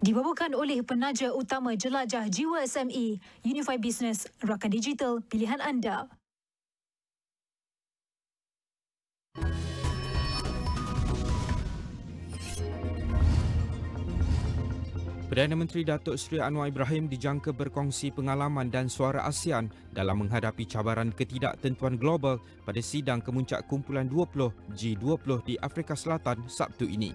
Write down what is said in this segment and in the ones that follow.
Dibawakan oleh penaja utama jelajah jiwa SME, Unify Business, rakan digital pilihan anda. Perdana Menteri Datuk Seri Anwar Ibrahim dijangka berkongsi pengalaman dan suara ASEAN dalam menghadapi cabaran ketidaktentuan global pada sidang kemuncak kumpulan 20 G20 di Afrika Selatan Sabtu ini.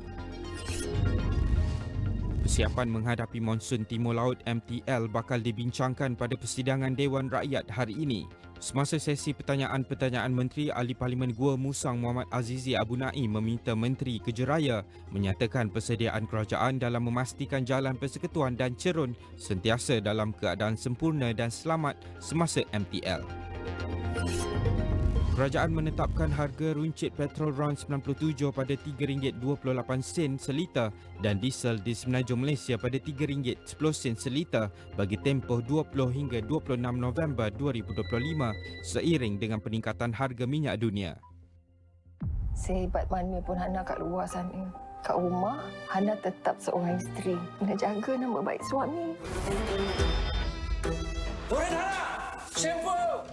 Persiapan menghadapi monsun Timur Laut MTL bakal dibincangkan pada persidangan Dewan Rakyat hari ini. Semasa sesi pertanyaan-pertanyaan Menteri, Ahli Parlimen Gua Musang Muhammad Azizi Abu Naim meminta Menteri Kejeraya menyatakan persediaan kerajaan dalam memastikan jalan persekutuan dan cerun sentiasa dalam keadaan sempurna dan selamat semasa MTL. Kerajaan menetapkan harga runcit petrol RON 97 pada RM3.28 seliter dan diesel di Semenanjung Malaysia pada RM3.10 seliter bagi tempoh 20 hingga 26 November 2025 seiring dengan peningkatan harga minyak dunia. Sehebat mana pun Hana kat luar sana, kat rumah Hana tetap seorang isteri. Kena jaga nama baik suami. Turun Hana! Shampoo!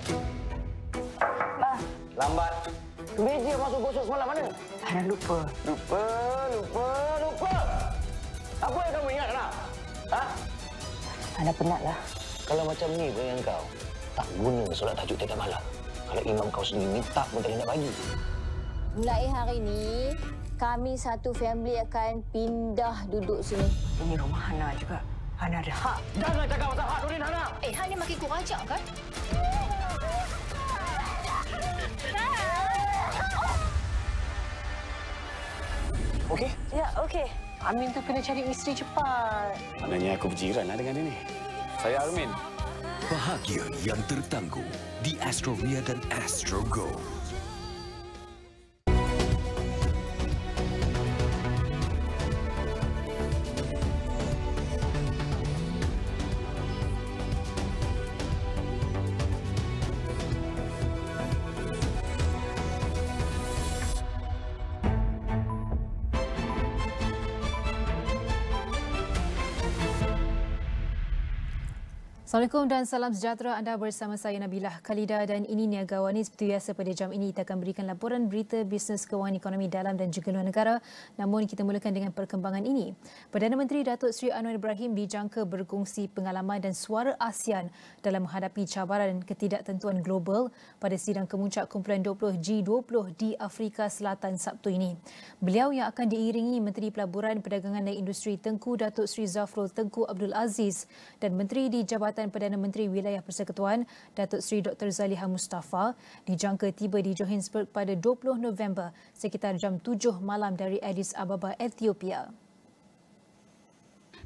Lambat. Meja masuk gosok semalam mana? Hana lupa. Lupa. Apa yang kamu ingat, nak? Ha? Hana penatlah. Kalau macam ni dengan kau, tak guna solat tahajud tiap malam. Kalau imam kau sendiri minta pun tak nak bagi. Mulai hari ini, kami satu family akan pindah duduk sini. Ini rumah Hana juga. Hana ada hak. Jangan cakap pasal hak, Nurin, Hana. Hana makin kurang ajar kan? Okey? Ya, okey. Amin tu kena cari isteri cepat. Maknanya aku berjiran dengan dia ni. Saya Armin. Bahagia yang tertangguh di Astro dan Astro Go. Assalamualaikum dan salam sejahtera. Anda bersama saya Nabilah, Khaleeda dan ini Niaga AWANI. Seperti biasa pada jam ini kita akan berikan laporan berita bisnes kewangan ekonomi dalam dan juga luar negara. Namun kita mulakan dengan perkembangan ini. Perdana Menteri Datuk Seri Anwar Ibrahim dijangka berkongsi pengalaman dan suara ASEAN dalam menghadapi cabaran ketidaktentuan global pada sidang kemuncak kumpulan 20 G20 di Afrika Selatan Sabtu ini. Beliau yang akan diiringi Menteri Pelaburan, Perdagangan dan Industri Tengku Datuk Seri Zafrul Tengku Abdul Aziz dan Menteri di Jabatan Perdana Menteri Wilayah Persekutuan Datuk Seri Dr. Zaliha Mustafa dijangka tiba di Johannesburg pada 20 November sekitar jam 7 malam dari Addis Ababa, Ethiopia.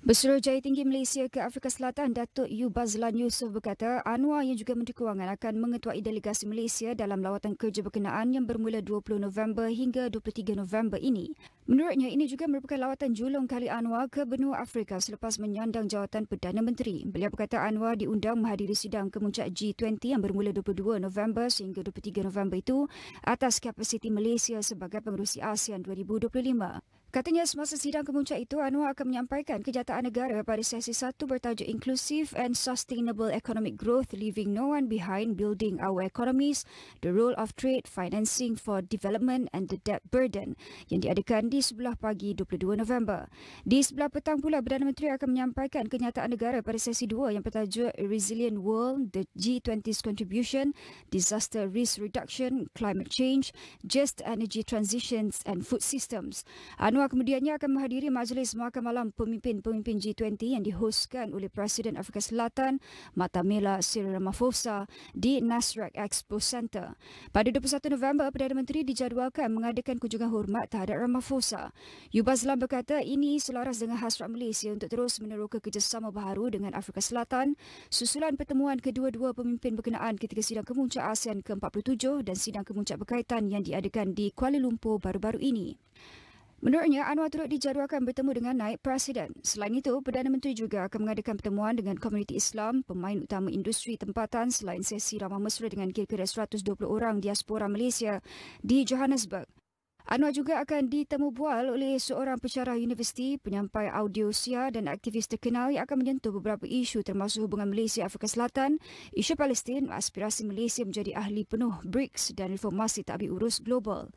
Bersuruhjaya Tinggi Malaysia ke Afrika Selatan Datuk Bazlan Yusof berkata Anwar yang juga Menteri Kewangan akan mengetuai delegasi Malaysia dalam lawatan kerja berkenaan yang bermula 20 November hingga 23 November ini. Menurutnya ini juga merupakan lawatan julung kali Anwar ke benua Afrika selepas menyandang jawatan Perdana Menteri. Beliau berkata Anwar diundang menghadiri sidang kemuncak G20 yang bermula 22 November sehingga 23 November itu atas kapasiti Malaysia sebagai pengerusi ASEAN 2025. Katanya semasa sidang kemuncak itu, Anwar akan menyampaikan kenyataan negara pada sesi 1 bertajuk Inclusive and Sustainable Economic Growth, Leaving No One Behind, Building Our Economies, The Role of Trade, Financing for Development and the Debt Burden yang diadakan di sebelah pagi 22 November. Di sebelah petang pula, Perdana Menteri akan menyampaikan kenyataan negara pada sesi 2 yang bertajuk Resilient World, The G20's Contribution, Disaster Risk Reduction, Climate Change, Just Energy Transitions and Food Systems. Anwar kemudiannya akan menghadiri majlis makan malam pemimpin-pemimpin G20 yang dihoskan oleh Presiden Afrika Selatan Matamela Cyril Ramaphosa di Nasrec Expo Center. Pada 21 November, Perdana Menteri dijadualkan mengadakan kunjungan hormat terhadap Ramaphosa. Bazlan berkata ini selaras dengan hasrat Malaysia untuk terus meneroka kerjasama baharu dengan Afrika Selatan susulan pertemuan kedua-dua pemimpin berkenaan ketika sidang kemuncak ASEAN ke-47 dan sidang kemuncak berkaitan yang diadakan di Kuala Lumpur baru-baru ini. Menurutnya, Anwar turut dijadualkan bertemu dengan naib Presiden. Selain itu, Perdana Menteri juga akan mengadakan pertemuan dengan komuniti Islam, pemain utama industri tempatan selain sesi ramah mesra dengan kira-kira 120 orang diaspora Malaysia di Johannesburg. Anwar juga akan ditemubual oleh seorang pensyarah universiti, penyampai audio sia dan aktivis terkenal yang akan menyentuh beberapa isu termasuk hubungan Malaysia Afrika Selatan, isu Palestin, aspirasi Malaysia menjadi ahli penuh BRICS dan reformasi tadbir urus global.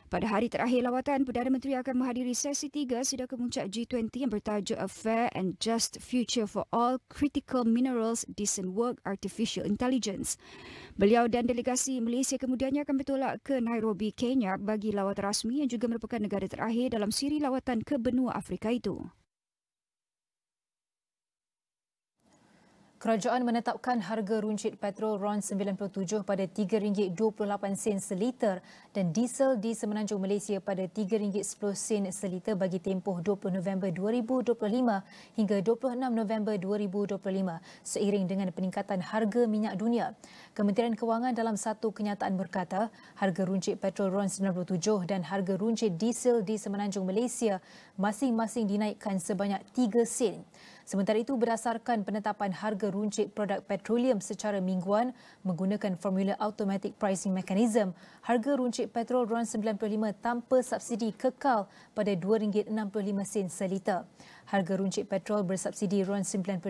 Pada hari terakhir lawatan, Perdana Menteri akan menghadiri sesi 3 sidang kemuncak G20 yang bertajuk A Fair and Just Future for All Critical Minerals, Decent Work, Artificial Intelligence. Beliau dan delegasi Malaysia kemudiannya akan bertolak ke Nairobi, Kenya bagi lawatan rasmi yang juga merupakan negara terakhir dalam siri lawatan ke benua Afrika itu. Kerajaan menetapkan harga runcit petrol RON 97 pada RM3.28 seliter dan diesel di Semenanjung Malaysia pada RM3.10 seliter bagi tempoh 20 November 2025 hingga 26 November 2025 seiring dengan peningkatan harga minyak dunia. Kementerian Kewangan dalam satu kenyataan berkata, harga runcit petrol RON 97 dan harga runcit diesel di Semenanjung Malaysia masing-masing dinaikkan sebanyak 3 sen. Sementara itu, berdasarkan penetapan harga runcit produk petroleum secara mingguan menggunakan formula automatic pricing mechanism, harga runcit petrol RON 95 tanpa subsidi kekal pada RM2.65 seliter. Harga runcit petrol bersubsidi RON 95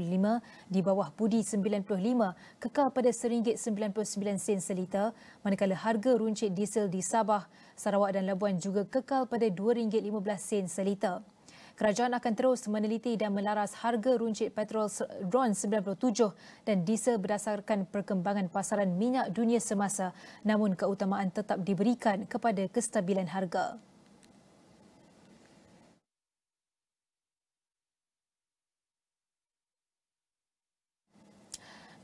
di bawah budi 95 kekal pada RM1.99 seliter, manakala harga runcit diesel di Sabah, Sarawak dan Labuan juga kekal pada RM2.15 seliter. Kerajaan akan terus meneliti dan melaras harga runcit petrol RON 97 dan diesel berdasarkan perkembangan pasaran minyak dunia semasa, namun keutamaan tetap diberikan kepada kestabilan harga.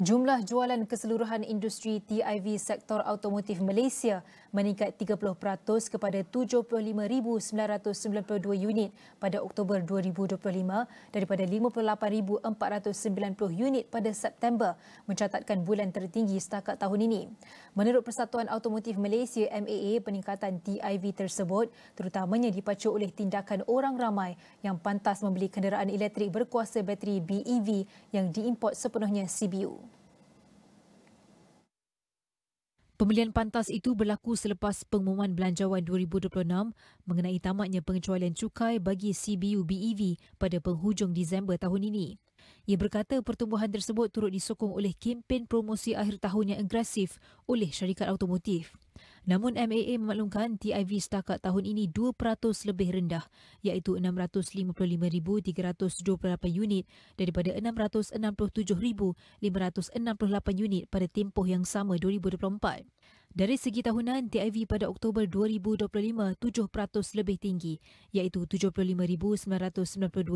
Jumlah jualan keseluruhan industri TIV sektor automotif Malaysia meningkat 30% kepada 75,992 unit pada Oktober 2025 daripada 58,490 unit pada September, mencatatkan bulan tertinggi setakat tahun ini. Menurut Persatuan Automotif Malaysia MAA, peningkatan TIV tersebut terutamanya dipacu oleh tindakan orang ramai yang pantas membeli kenderaan elektrik berkuasa bateri BEV yang diimport sepenuhnya CBU. Pembelian pantas itu berlaku selepas pengumuman Belanjawan 2026 mengenai tamatnya pengecualian cukai bagi CBU BEV pada penghujung Disember tahun ini. Ia berkata pertumbuhan tersebut turut disokong oleh kempen promosi akhir tahun yang agresif oleh syarikat automotif. Namun MAA memaklumkan TIV setakat tahun ini 2% lebih rendah, iaitu 655,328 unit daripada 667,568 unit pada tempoh yang sama 2024. Dari segi tahunan, TIV pada Oktober 2025 7% lebih tinggi, iaitu 75,992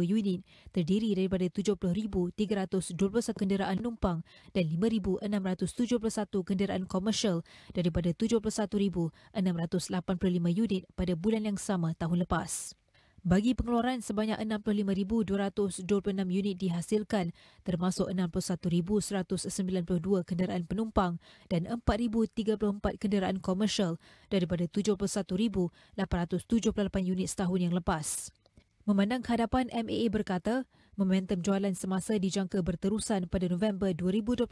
unit, terdiri daripada 70,321 kenderaan penumpang dan 5,671 kenderaan komersial daripada 71,685 unit pada bulan yang sama tahun lepas. Bagi pengeluaran, sebanyak 65,226 unit dihasilkan, termasuk 61,192 kenderaan penumpang dan 4,034 kenderaan komersial daripada 71,878 unit setahun yang lepas. Memandang kehadapan, MAA berkata, momentum jualan semasa dijangka berterusan pada November 2025.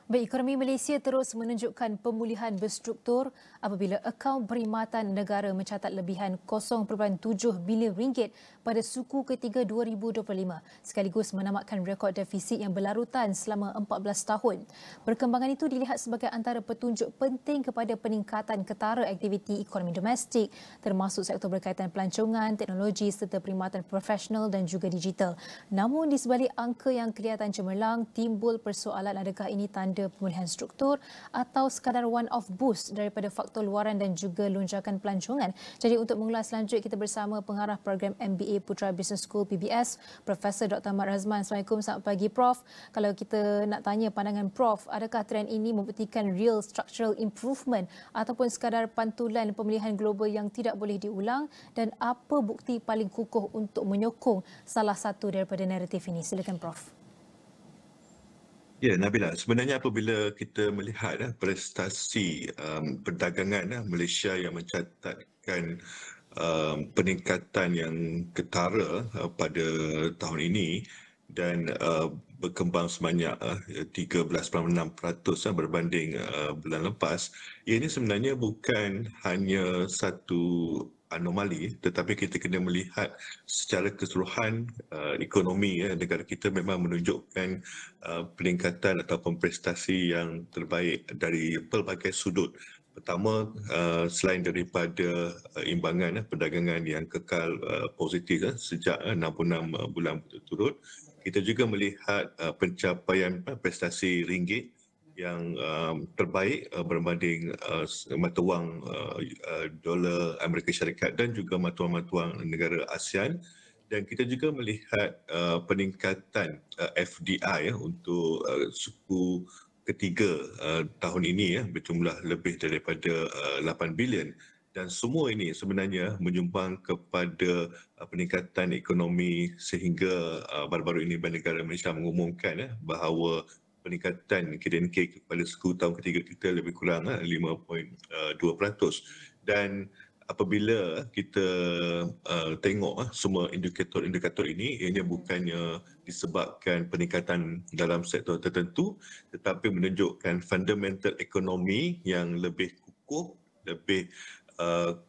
Baik, ekonomi Malaysia terus menunjukkan pemulihan berstruktur apabila akaun perkhidmatan negara mencatat lebihan 0.7 bilion ringgit pada suku ketiga 2025 sekaligus menamatkan rekod defisit yang berlarutan selama 14 tahun. Perkembangan itu dilihat sebagai antara petunjuk penting kepada peningkatan ketara aktiviti ekonomi domestik termasuk sektor berkaitan pelancongan, teknologi serta perkhidmatan profesional dan juga digital. Namun di sebalik angka yang kelihatan cemerlang, timbul persoalan adakah ini tanda pemulihan struktur atau sekadar one-off boost daripada faktor luaran dan juga lonjakan pelancongan. Jadi untuk mengulas selanjutnya kita bersama pengarah program MBA Putra Business School PBS, Profesor Dr. Ahmad Razman. Assalamualaikum, selamat pagi Prof. Kalau kita nak tanya pandangan Prof, adakah trend ini membuktikan real structural improvement ataupun sekadar pantulan pemulihan global yang tidak boleh diulang, dan apa bukti paling kukuh untuk menyokong salah satu daripada naratif ini? Silakan Prof. Ya, Nabilah, sebenarnya apabila kita melihat prestasi perdagangan Malaysia yang mencatatkan peningkatan yang ketara pada tahun ini, dan berkembang sebanyak 13.6% berbanding bulan lepas. Ini sebenarnya bukan hanya satu anomali, tetapi kita kena melihat secara keseluruhan ekonomi negara kita memang menunjukkan peningkatan ataupun prestasi yang terbaik dari pelbagai sudut. Pertama, selain daripada imbangan perdagangan yang kekal positif sejak 66 bulan berturut-turut, kita juga melihat pencapaian prestasi ringgit yang terbaik berbanding mata wang dolar Amerika Syarikat dan juga mata wang negara ASEAN. Dan kita juga melihat peningkatan FDI untuk suku ketiga tahun ini berjumlah lebih daripada 8 bilion. Dan semua ini sebenarnya menyumbang kepada peningkatan ekonomi sehingga baru-baru ini Bank Negara Malaysia mengumumkan bahawa peningkatan KDNK pada 10 tahun ketiga kita lebih kurang 5.2%. Dan apabila kita tengok semua indikator ini, ianya bukannya disebabkan peningkatan dalam sektor tertentu, tetapi menunjukkan fundamental ekonomi yang lebih kukuh, lebih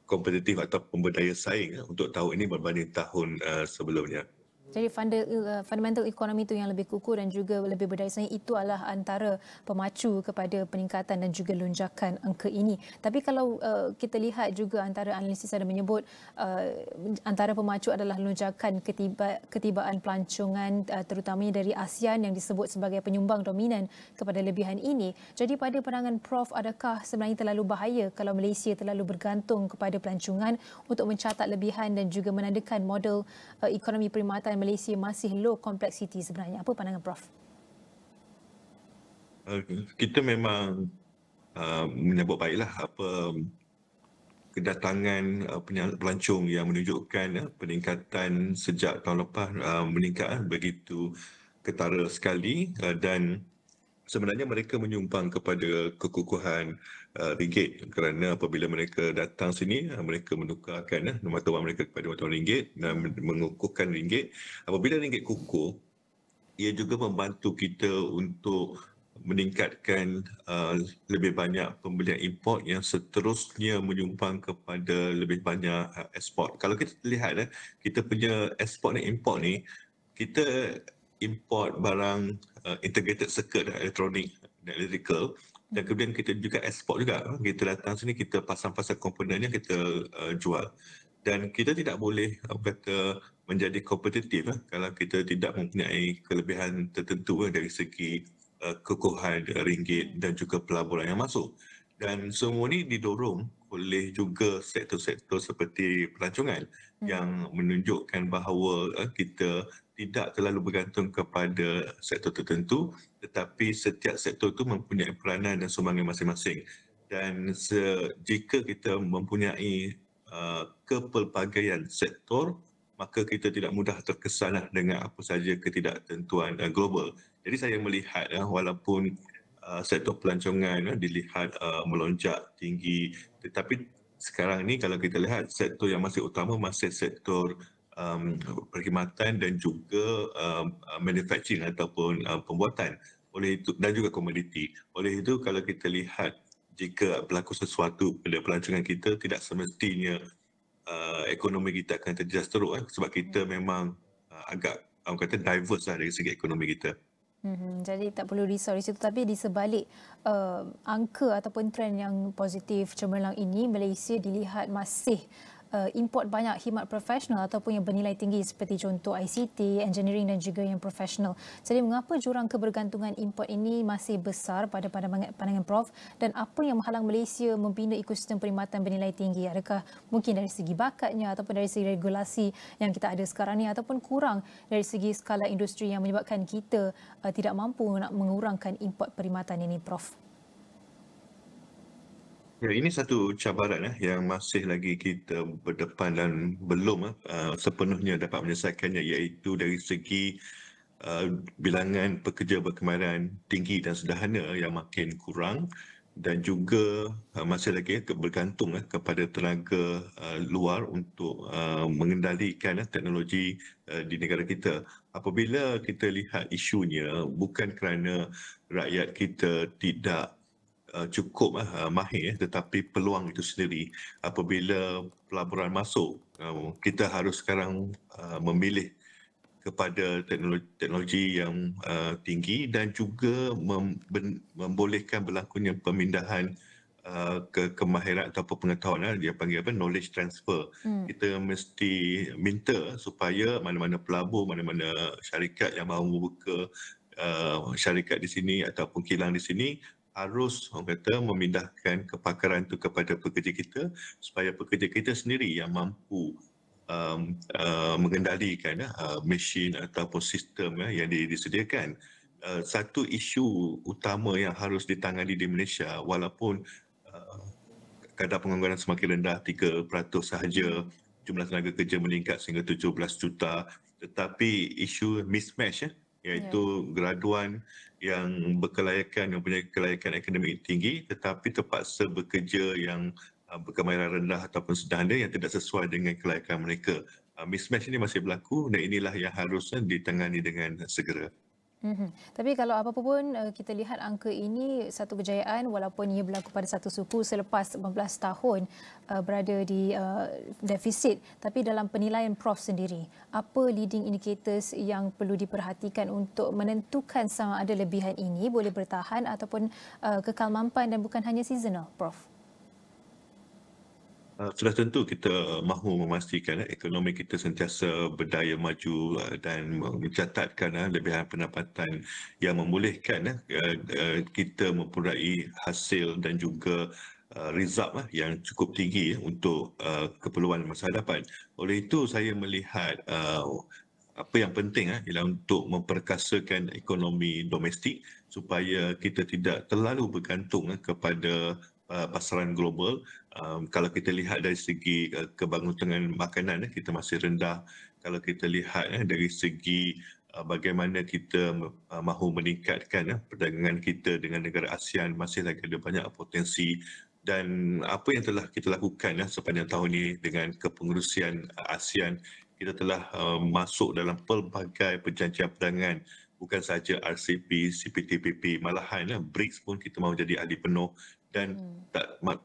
kompetitif atau pemberdaya saing untuk tahun ini berbanding tahun sebelumnya. Jadi fundamental ekonomi itu yang lebih kukuh dan juga lebih berdaya saing, itu adalah antara pemacu kepada peningkatan dan juga lonjakan angka ini. Tapi kalau kita lihat juga antara analisis ada menyebut antara pemacu adalah lonjakan ketibaan pelancongan terutamanya dari ASEAN yang disebut sebagai penyumbang dominan kepada lebihan ini. Jadi pada pandangan Prof, adakah sebenarnya terlalu bahaya kalau Malaysia terlalu bergantung kepada pelancongan untuk mencatat lebihan dan juga menandakan model ekonomi perkhidmatan Malaysia masih low complexity sebenarnya? Apa pandangan Prof? Kita memang menyambut baiklah apa kedatangan pelancong yang menunjukkan peningkatan sejak tahun lepas meningkat begitu ketara sekali, dan sebenarnya mereka menyumbang kepada kekukuhan ringgit kerana apabila mereka datang sini, mereka menukarkan mata wang mereka kepada mata wang ringgit dan mengukuhkan ringgit. Apabila ringgit kukuh, ia juga membantu kita untuk meningkatkan lebih banyak pembelian import yang seterusnya menyumbang kepada lebih banyak ekspor. Kalau kita lihat kita punya ekspor dan import ni, kita import barang integrated circuit, elektronik dan electrical, dan kemudian kita juga ekspor juga. Kita datang sini, kita pasang-pasang komponennya, kita jual. Dan kita tidak boleh kata menjadi kompetitif kalau kita tidak mempunyai kelebihan tertentu dari segi kekukuhan ringgit dan juga pelaburan yang masuk. Dan semua ini didorong oleh juga sektor-sektor seperti pelancongan yang menunjukkan bahawa kita tidak terlalu bergantung kepada sektor tertentu, tetapi setiap sektor itu mempunyai peranan dan sumbangan masing-masing. Dan jika kita mempunyai kepelbagaian sektor, maka kita tidak mudah terkesan dengan apa saja ketidaktentuan global. Jadi saya melihat walaupun sektor pelancongan dilihat melonjak tinggi, tetapi sekarang ni kalau kita lihat sektor yang masih utama masih sektor perkhidmatan dan juga manufacturing ataupun pembuatan. Oleh itu, dan juga komoditi. Oleh itu kalau kita lihat jika berlaku sesuatu pada pelancongan kita, tidak semestinya ekonomi kita akan terjejas teruk sebab kita memang agak kata diverse dari segi ekonomi kita. Jadi tak perlu risau di situ. Tapi di sebalik angka ataupun trend yang positif cemerlang ini, Malaysia dilihat masih import banyak khidmat profesional ataupun yang bernilai tinggi seperti contoh ICT, engineering dan juga yang profesional. Jadi mengapa jurang kebergantungan import ini masih besar pada pandangan Prof, dan apa yang menghalang Malaysia membina ekosistem perkhidmatan bernilai tinggi? Adakah mungkin dari segi bakatnya ataupun dari segi regulasi yang kita ada sekarang ni, ataupun kurang dari segi skala industri yang menyebabkan kita tidak mampu nak mengurangkan import perkhidmatan ini, Prof? Ya, ini satu cabaran yang masih lagi kita berdepan dan belum sepenuhnya dapat menyelesaikannya, iaitu dari segi bilangan pekerja berkemahiran tinggi dan sederhana yang makin kurang, dan juga masih lagi bergantung kepada tenaga luar untuk mengendalikan teknologi di negara kita. Apabila kita lihat isunya bukan kerana rakyat kita tidak cukup mahir, tetapi peluang itu sendiri. Apabila pelaburan masuk, kita harus sekarang memilih kepada teknologi yang tinggi dan juga membolehkan berlakunya pemindahan kemahiran atau pengetahuan, dia panggil apa, knowledge transfer. Kita mesti minta supaya mana-mana pelabur, mana-mana syarikat yang mahu membuka syarikat di sini ataupun kilang di sini harus orang kata memindahkan kepakaran itu kepada pekerja kita supaya pekerja kita sendiri yang mampu mengendalikan mesin ataupun sistem yang disediakan. Satu isu utama yang harus ditangani di Malaysia, walaupun kadar pengangguran semakin rendah 3% sahaja, jumlah tenaga kerja meningkat sehingga 17 juta, tetapi isu mismatch iaitu graduan yang berkelayakan, yang punya kelayakan akademik tinggi tetapi terpaksa bekerja yang berkemahiran rendah ataupun sederhana yang tidak sesuai dengan kelayakan mereka. Mismatch ini masih berlaku dan inilah yang harusnya ditangani dengan segera. Tapi kalau apa pun kita lihat angka ini satu kejayaan walaupun ia berlaku pada satu suku selepas 18 tahun berada di defisit. Tapi dalam penilaian Prof sendiri, apa leading indicators yang perlu diperhatikan untuk menentukan sama ada lebihan ini boleh bertahan ataupun kekal mampan dan bukan hanya seasonal, Prof? Sudah tentu kita mahu memastikan ekonomi kita sentiasa berdaya maju dan mencatatkan lebihan pendapatan yang membolehkan kita mempunyai hasil dan juga result yang cukup tinggi untuk keperluan masa hadapan. Oleh itu saya melihat apa yang penting ialah untuk memperkasakan ekonomi domestik supaya kita tidak terlalu bergantung kepada pasaran global. Kalau kita lihat dari segi kebangunan makanan, kita masih rendah. Kalau kita lihat dari segi bagaimana kita mahu meningkatkan perdagangan kita dengan negara ASEAN, masih lagi ada banyak potensi. Dan apa yang telah kita lakukan sepanjang tahun ini dengan kepengurusian ASEAN, kita telah masuk dalam pelbagai perjanjian perdagangan, bukan sahaja RCP, CPTPP, malahan BRICS pun kita mahu jadi ahli penuh. Dan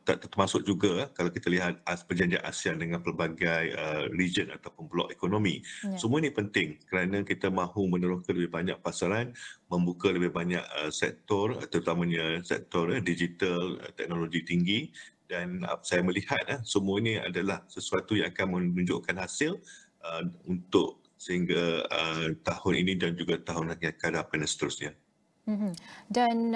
tak termasuk juga kalau kita lihat perjanjian ASEAN dengan pelbagai region ataupun blok ekonomi. Semua ini penting kerana kita mahu meneroka lebih banyak pasaran, membuka lebih banyak sektor, terutamanya sektor digital, teknologi tinggi. Dan saya melihat semua ini adalah sesuatu yang akan menunjukkan hasil untuk sehingga tahun ini dan juga tahun yang akan datang dan seterusnya. Dan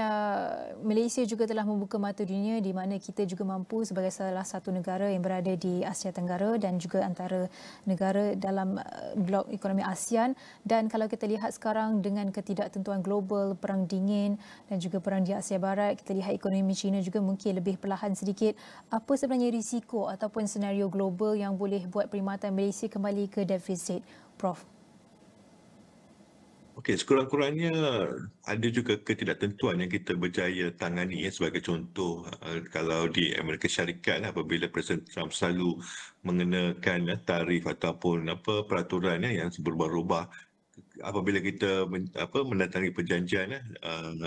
Malaysia juga telah membuka mata dunia di mana kita juga mampu sebagai salah satu negara yang berada di Asia Tenggara dan juga antara negara dalam blok ekonomi ASEAN. Dan kalau kita lihat sekarang dengan ketidaktentuan global, perang dingin dan juga perang di Asia Barat, kita lihat ekonomi China juga mungkin lebih perlahan sedikit. Apa sebenarnya risiko ataupun senario global yang boleh buat perkhidmatan Malaysia kembali ke defisit, Prof? Okey, sekurang-kurangnya ada juga ketidaktentuan yang kita berjaya tangani. Sebagai contoh, kalau di Amerika Syarikat apabila Presiden Trump selalu mengenakan tarif ataupun peraturan yang berubah-ubah, apabila kita mendatangi perjanjian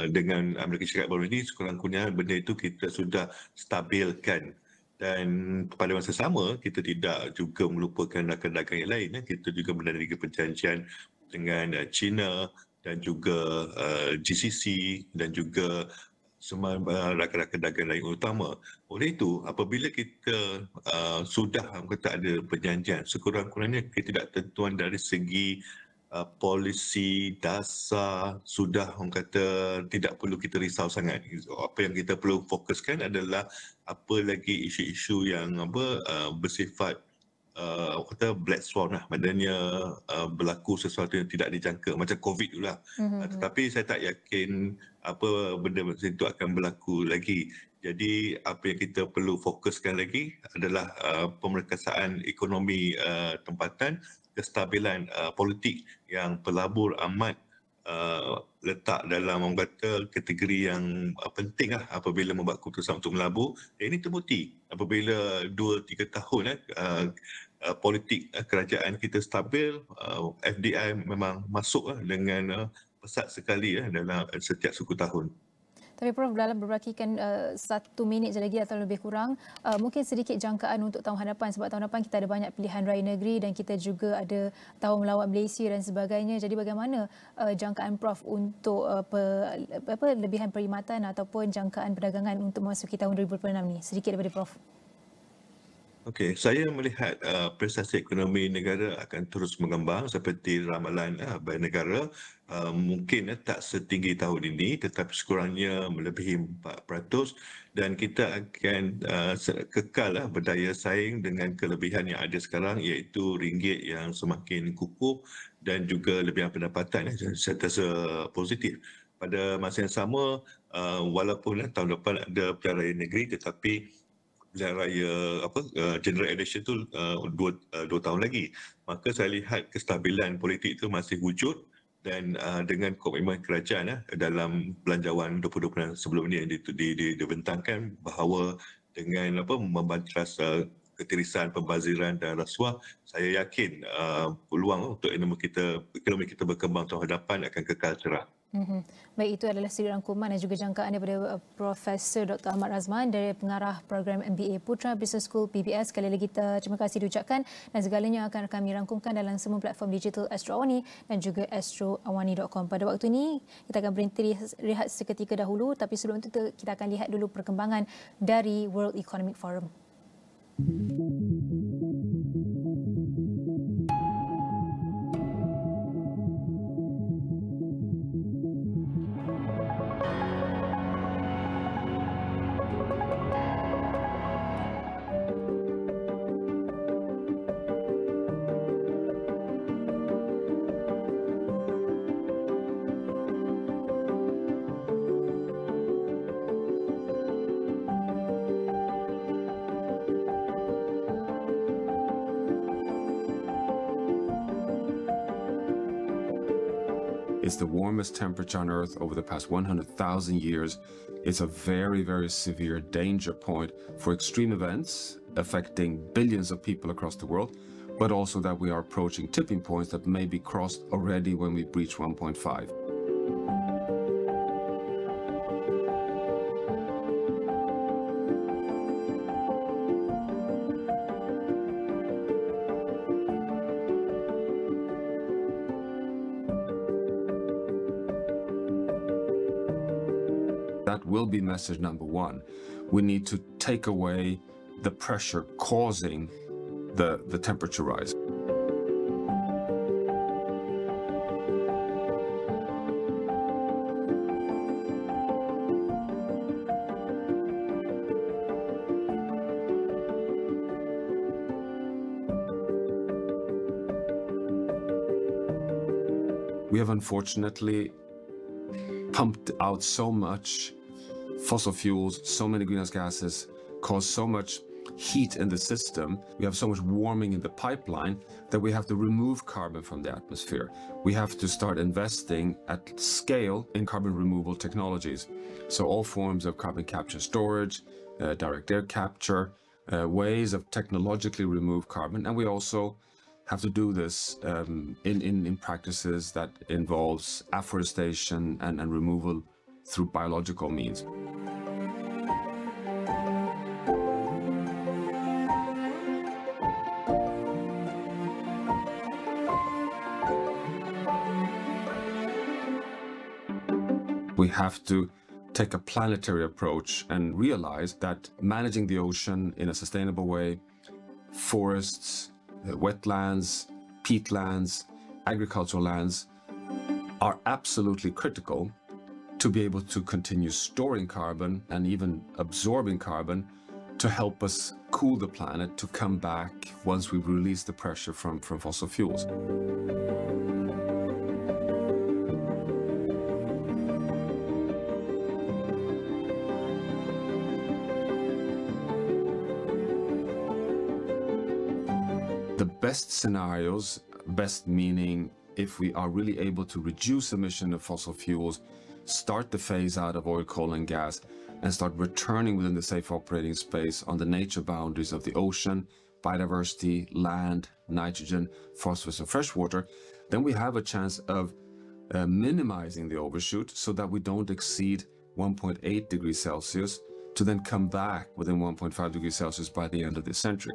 dengan Amerika Syarikat baru ini, sekurang-kurangnya benda itu kita sudah stabilkan. Dan pada masa sama, kita tidak juga melupakan rakan-rakan yang lain. Kita juga mendatangi perjanjian dengan China dan juga GCC dan juga semua rakan-rakan dagang lain utama. Oleh itu, apabila kita sudah kata ada perjanjian, sekurang-kurangnya ketidaktentuan dari segi polisi dasar sudah orang kata tidak perlu kita risau sangat. Apa yang kita perlu fokuskan adalah apa lagi isu-isu yang bersifat kata black swan maknanya berlaku sesuatu yang tidak dijangka macam COVID tu lah. Tetapi saya tak yakin apa benda macam itu akan berlaku lagi. Jadi apa yang kita perlu fokuskan lagi adalah pemerkasaan ekonomi tempatan, kestabilan politik yang pelabur amat letak dalam orang kata kategori yang penting lah apabila membuat keputusan untuk melabur. Ini terbukti apabila 2-3 tahun politik kerajaan kita stabil, FDI memang masuk dengan pesat sekali dalam setiap suku tahun. Tapi Prof, dalam berberakikan 1 minit je lagi atau lebih kurang, mungkin sedikit jangkaan untuk tahun hadapan, sebab tahun hadapan kita ada banyak pilihan raya negeri dan kita juga ada tahun melawat Malaysia dan sebagainya. Jadi bagaimana jangkaan Prof untuk lebihan perkhidmatan ataupun jangkaan perdagangan untuk memasuki tahun 2026 ni? Sedikit daripada Prof. Okey, saya melihat prestasi ekonomi negara akan terus mengembang seperti ramalan Bank Negara. Mungkin tak setinggi tahun ini tetapi sekurangnya melebihi 4% dan kita akan kekal berdaya saing dengan kelebihan yang ada sekarang iaitu ringgit yang semakin kukuh dan juga lebihan pendapatan serta positif. Pada masa yang sama, walaupun tahun depan ada pilihan raya negeri tetapi pilihan raya general election tu 2 tahun lagi, maka saya lihat kestabilan politik itu masih wujud dan dengan komitmen kerajaan dalam belanjawan 2020 sebelum ini yang dibentangkan bahawa dengan membanteras ketirisan, pembaziran dan rasuah, saya yakin peluang untuk ekonomi kita berkembang tahun hadapan akan kekal cerah. Baik, itu adalah siri rangkuman dan juga jangkaan daripada Profesor Dr. Ahmad Razman dari pengarah program MBA Putra Business School PBS. Sekali lagi kita terima kasih diucapkan dan segalanya akan kami rangkumkan dalam semua platform digital Astro AWANI dan juga astroawani.com. Pada waktu ini kita akan berhenti rehat seketika dahulu, tapi sebelum itu kita akan lihat dulu perkembangan dari World Economic Forum. It's the warmest temperature on Earth over the past 100,000 years. It's a very, very severe danger point for extreme events affecting billions of people across the world, but also that we are approaching tipping points that may be crossed already when we breach 1.5. That will be message number 1. We need to take away the pressure causing the temperature rise. We have unfortunately pumped out so much fossil fuels, so many greenhouse gases, caused so much heat in the system, we have so much warming in the pipeline that we have to remove carbon from the atmosphere. We have to start investing at scale in carbon removal technologies. So all forms of carbon capture storage, direct air capture, ways of technologically remove carbon. And we also have to do this in practices that involves afforestation and removal through biological means. We have to take a planetary approach and realize that managing the ocean in a sustainable way, forests, wetlands, peatlands, agricultural lands are absolutely critical to be able to continue storing carbon and even absorbing carbon to help us cool the planet to come back once we've released the pressure from fossil fuels. The best scenarios, best meaning if we are really able to reduce emission of fossil fuels, start the phase out of oil, coal and gas, and start returning within the safe operating space on the nature boundaries of the ocean, biodiversity, land, nitrogen, phosphorus and fresh water, then we have a chance of minimizing the overshoot so that we don't exceed 1.8 degrees Celsius to then come back within 1.5 degrees Celsius by the end of this century.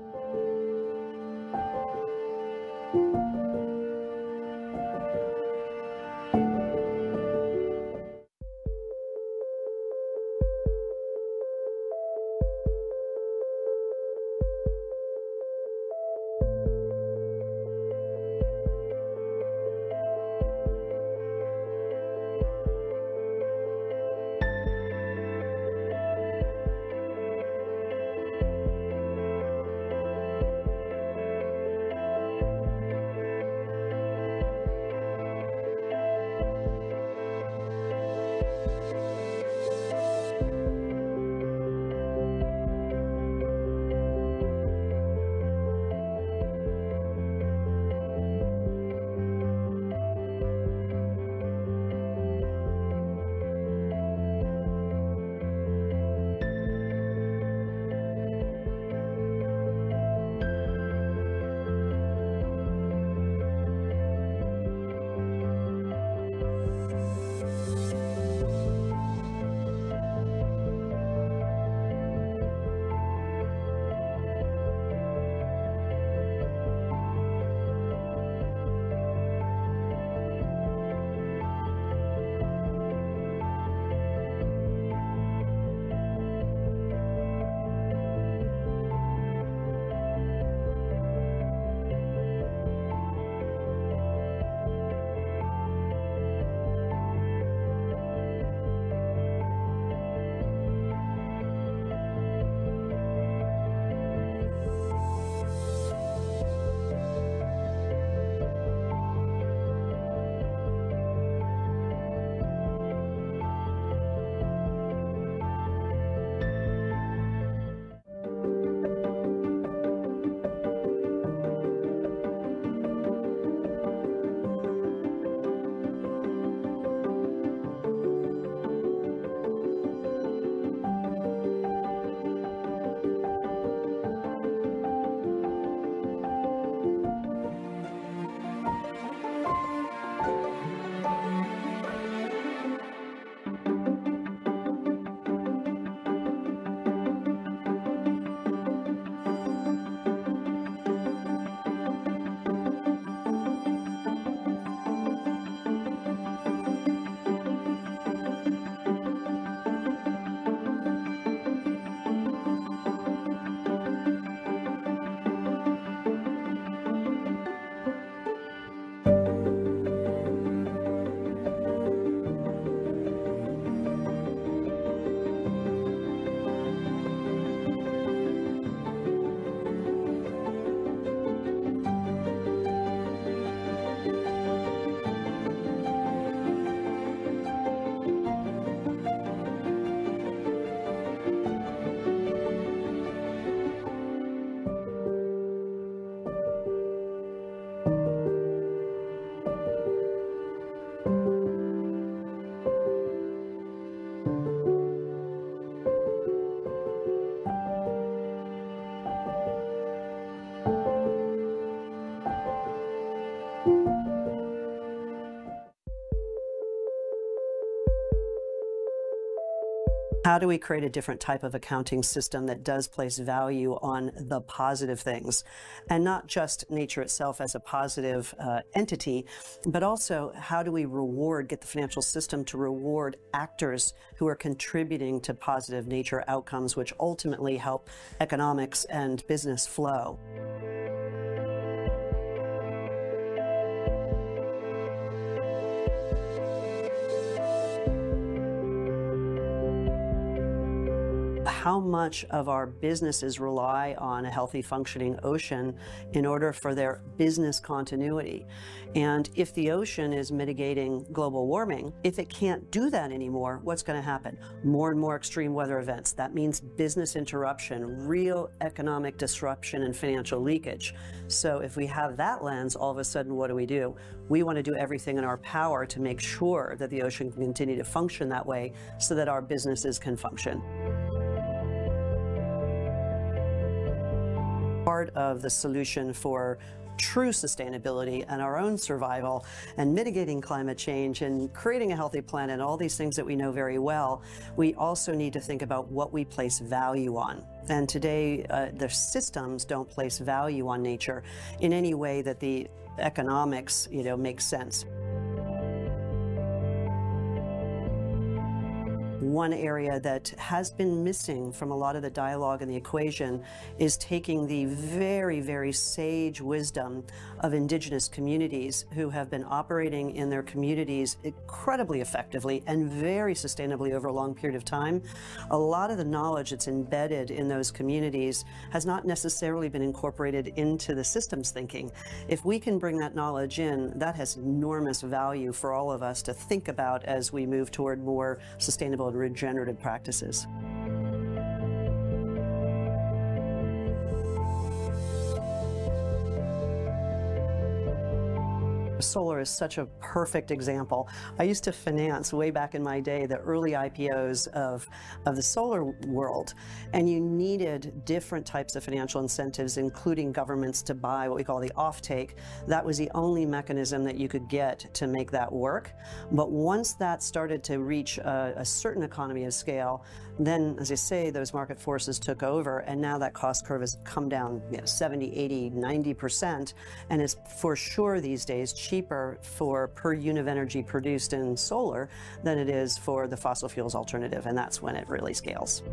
How do we create a different type of accounting system that does place value on the positive things and not just nature itself as a positive entity, but also how do we get the financial system to reward actors who are contributing to positive nature outcomes, which ultimately help economics and business flow. how much of our businesses rely on a healthy functioning ocean in order for their business continuity. And if the ocean is mitigating global warming, if it can't do that anymore, what's going to happen? More and more extreme weather events. That means business interruption, real economic disruption and financial leakage. So if we have that lens, all of a sudden, what do? We want to do everything in our power to make sure that the ocean can continue to function that way so that our businesses can function. Part of the solution for true sustainability and our own survival and mitigating climate change and creating a healthy planet, all these things that we know very well, we also need to think about what we place value on. And today, the systems don't place value on nature in any way that the economics, make sense. One area that has been missing from a lot of the dialogue and the equation is taking the very, very sage wisdom of indigenous communities who have been operating in their communities incredibly effectively and very sustainably over a long period of time. A lot of the knowledge that's embedded in those communities has not necessarily been incorporated into the systems thinking. If we can bring that knowledge in, that has enormous value for all of us to think about as we move toward more sustainable and regenerative practices. Solar is such a perfect example. I used to finance, way back in my day, the early IPOs of the solar world, and you needed different types of financial incentives, including governments, to buy what we call the offtake. That was the only mechanism that you could get to make that work. But once that started to reach a certain economy of scale, then, as I say, those market forces took over, and now that cost curve has come down 70, 80, 90%, and is for sure these days cheaper for per unit of energy produced in solar than it is for the fossil fuels alternative, and that's when it really scales.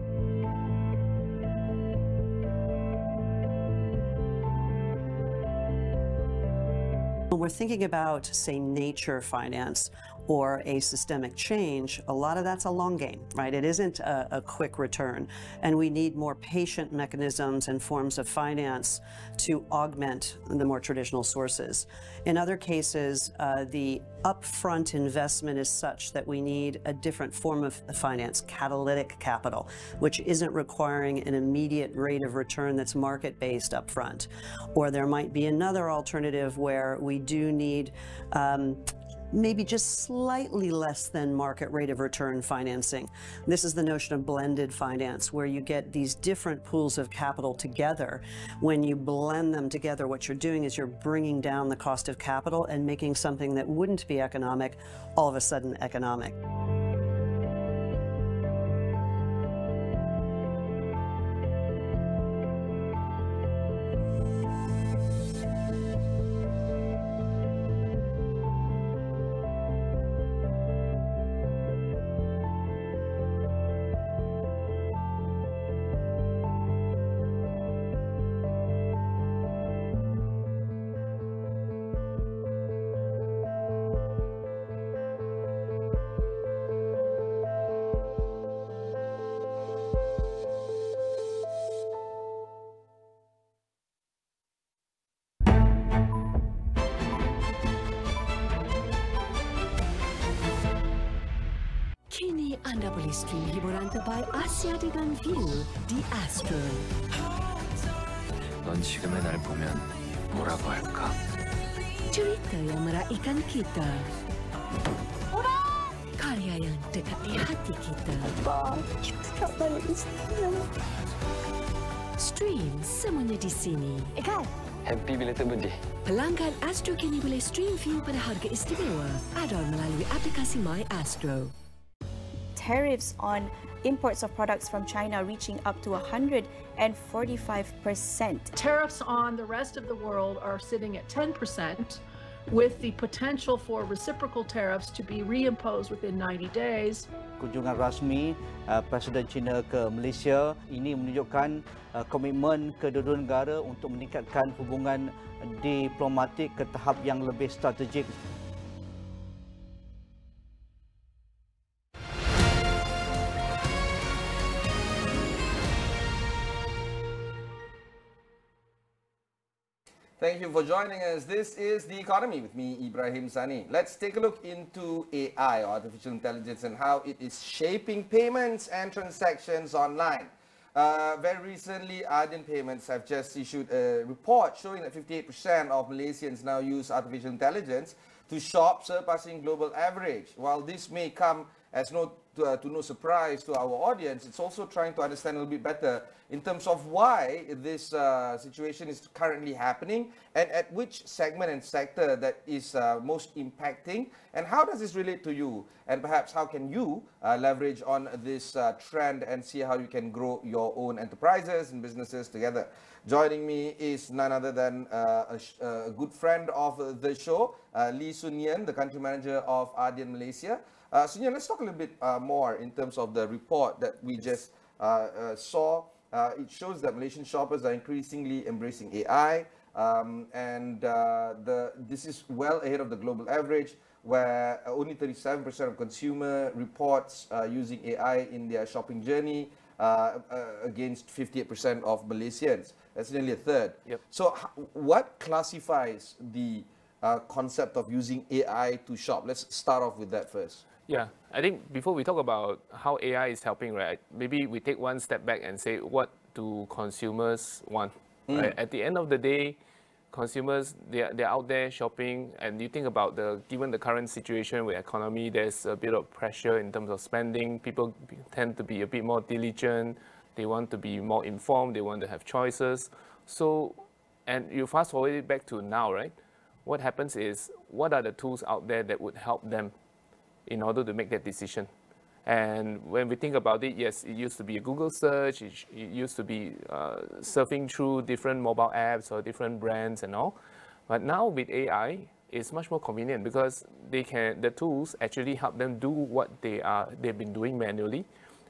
When we're thinking about, say, nature finance or a systemic change, a lot of that's a long game, right? It isn't a quick return. And we need more patient mechanisms and forms of finance to augment the more traditional sources. In other cases, the upfront investment is such that we need a different form of finance, catalytic capital, which isn't requiring an immediate rate of return that's market-based upfront. Or there might be another alternative where we do need maybe just slightly less than market rate of return financing. This is the notion of blended finance, where you get these different pools of capital together. When you blend them together, what you're doing is you're bringing down the cost of capital and making something that wouldn't be economic all of a sudden economic. Kini anda boleh stream hiburan terbaik Asia dengan view di Astro. 넌 지금의 날 보면 뭐라고 할까? Cerita yang meraihkan kita. Karya yang dekat di hati kita. Kita tak balik istana. Stream semuanya di sini. Kan? Happy bila terbedih. Pelanggan Astro kini boleh stream view pada harga istimewa. Add-on melalui aplikasi My Astro. Tariffs on imports of products from China reaching up to 145%. Tariffs on the rest of the world are sitting at 10%, with the potential for reciprocal tariffs to be reimposed within 90 days. Kunjungan rasmi Presiden China ke Malaysia ini menunjukkan komitmen kedua-dua negara untuk meningkatkan hubungan diplomatik ke tahap yang lebih strategik. Thank you for joining us. This is The Economy with me, Ibrahim, Sani. Let's take a look into AI, or artificial intelligence, and how it is shaping payments and transactions online. Very recently, Adyen Payments have just issued a report showing that 58% of Malaysians now use artificial intelligence to shop, surpassing global average. While this may come as to no surprise to our audience, it's also trying to understand a little bit better in terms of why this situation is currently happening, and at which segment and sector that is most impacting, and how does this relate to you, and perhaps how can you leverage on this trend and see how you can grow your own enterprises and businesses together. Joining me is none other than a good friend of the show, Lee Sun Yen, the country manager of Adyen Malaysia. Sun Yen, let's talk a little bit more in terms of the report that we just saw. It shows that Malaysian shoppers are increasingly embracing AI, and this is well ahead of the global average, where only 37% of consumer reports using AI in their shopping journey, against 58% of Malaysians. That's nearly a third. Yep. So what classifies the concept of using AI to shop? Let's start off with that first. Yeah, I think before we talk about how AI is helping, right, maybe we take one step back and say, what do consumers want? Right? At the end of the day, consumers, they're out there shopping, and you think about given the current situation with economy, there's a bit of pressure in terms of spending. People tend to be a bit more diligent. They want to be more informed. They want to have choices. So, and you fast forward it back to now, right? What happens is, what are the tools out there that would help them in order to make that decision? And when we think about it, yes, it used to be a Google search, it used to be surfing through different mobile apps or different brands and all. But now with AI, it's much more convenient because the tools actually help them do what they've been doing manually,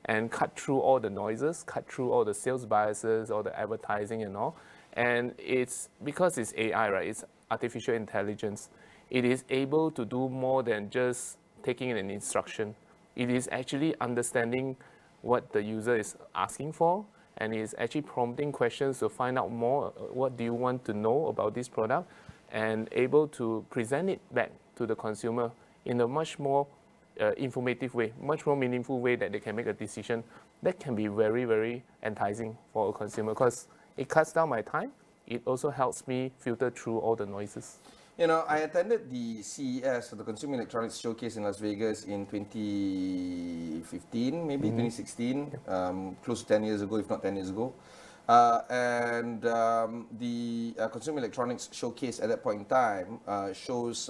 and cut through all the noises, cut through all the sales biases, all the advertising and all. And it's because it's AI, right? It's artificial intelligence. It is able to do more than just taking an instruction. It is actually understanding what the user is asking for, and is actually prompting questions to find out more. What do you want to know about this product? And able to present it back to the consumer in a much more informative way, much more meaningful way that they can make a decision. That can be very, very enticing for a consumer because it cuts down my time. It also helps me filter through all the noises. You know, I attended the CES, the Consumer Electronics Showcase in Las Vegas in 2015, maybe 2016, close to 10 years ago, if not 10 years ago. The Consumer Electronics Showcase at that point in time shows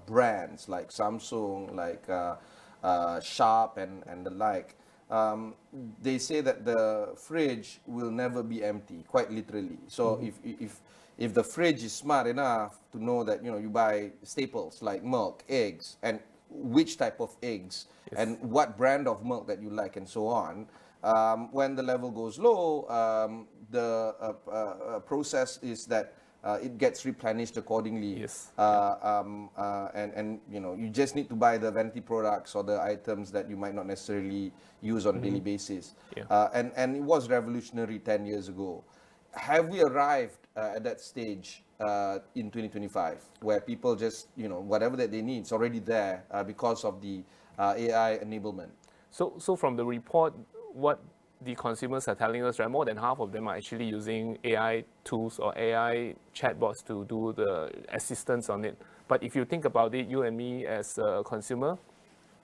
brands like Samsung, like Sharp and the like. They say that the fridge will never be empty, quite literally. So if the fridge is smart enough to know that, you know, you buy staples like milk, eggs, and which type of eggs, and what brand of milk that you like, and so on, when the level goes low, the process is that it gets replenished accordingly. And you know, you just need to buy the vanity products or the items that you might not necessarily use on a daily basis. And it was revolutionary 10 years ago. Have we arrived at that stage in 2025 where people just, you know, whatever that they need is already there because of the AI enablement? So from the report, what the consumers are telling us, right, more than half of them are actually using AI tools or AI chatbots to do the assistance on it. But if you think about it, you and me as a consumer,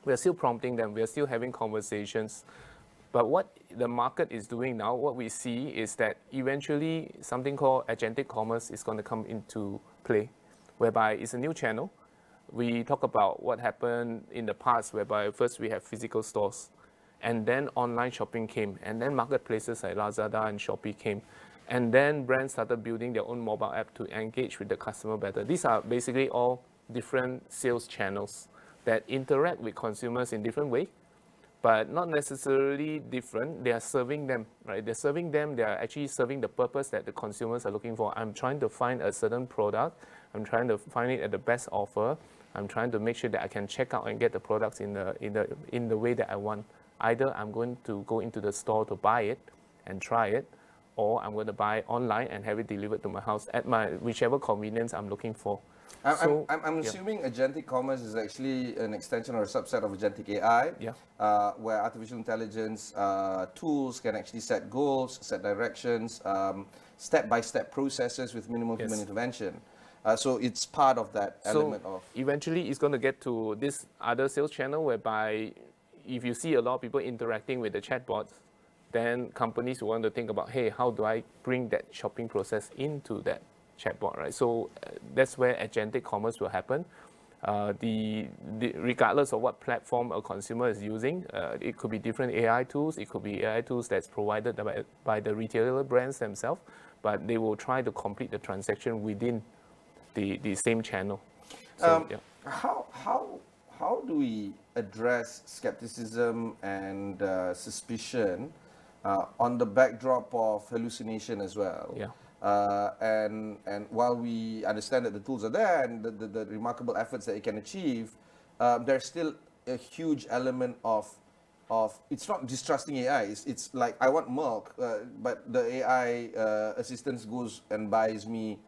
we are still prompting them, we are still having conversations. But what the market is doing now, what we see is that eventually something called agentic commerce is going to come into play, whereby it's a new channel. We talk about what happened in the past, whereby first we have physical stores, and then online shopping came, and then marketplaces like Lazada and Shopee came, and then brands started building their own mobile app to engage with the customer better. These are basically all different sales channels that interact with consumers in different ways, but not necessarily different. They are serving them, right? They're serving them, they are actually serving the purpose that the consumers are looking for. I'm trying to find a certain product, I'm trying to find it at the best offer, I'm trying to make sure that I can check out and get the products in the way that I want. Either I'm going to go into the store to buy it and try it, or I'm going to buy online and have it delivered to my house at my whichever convenience I'm looking for. I'm assuming agentic commerce is actually an extension or a subset of agentic AI, where artificial intelligence tools can actually set goals, set directions, step-by-step processes with minimal human intervention. So it's part of that element of... Eventually, it's going to get to this other sales channel whereby if you see a lot of people interacting with the chatbots, then companies want to think about, hey, how do I bring that shopping process into that chatbot, right? So that's where agentic commerce will happen. Regardless of what platform a consumer is using, it could be different AI tools, it could be AI tools that's provided by the retailer brands themselves, but they will try to complete the transaction within the same channel. So, how do we address skepticism and suspicion on the backdrop of hallucination as well? And while we understand that the tools are there and the remarkable efforts that it can achieve, there's still a huge element of it's not distrusting AI. It's like, I want milk, but the AI assistant goes and buys me,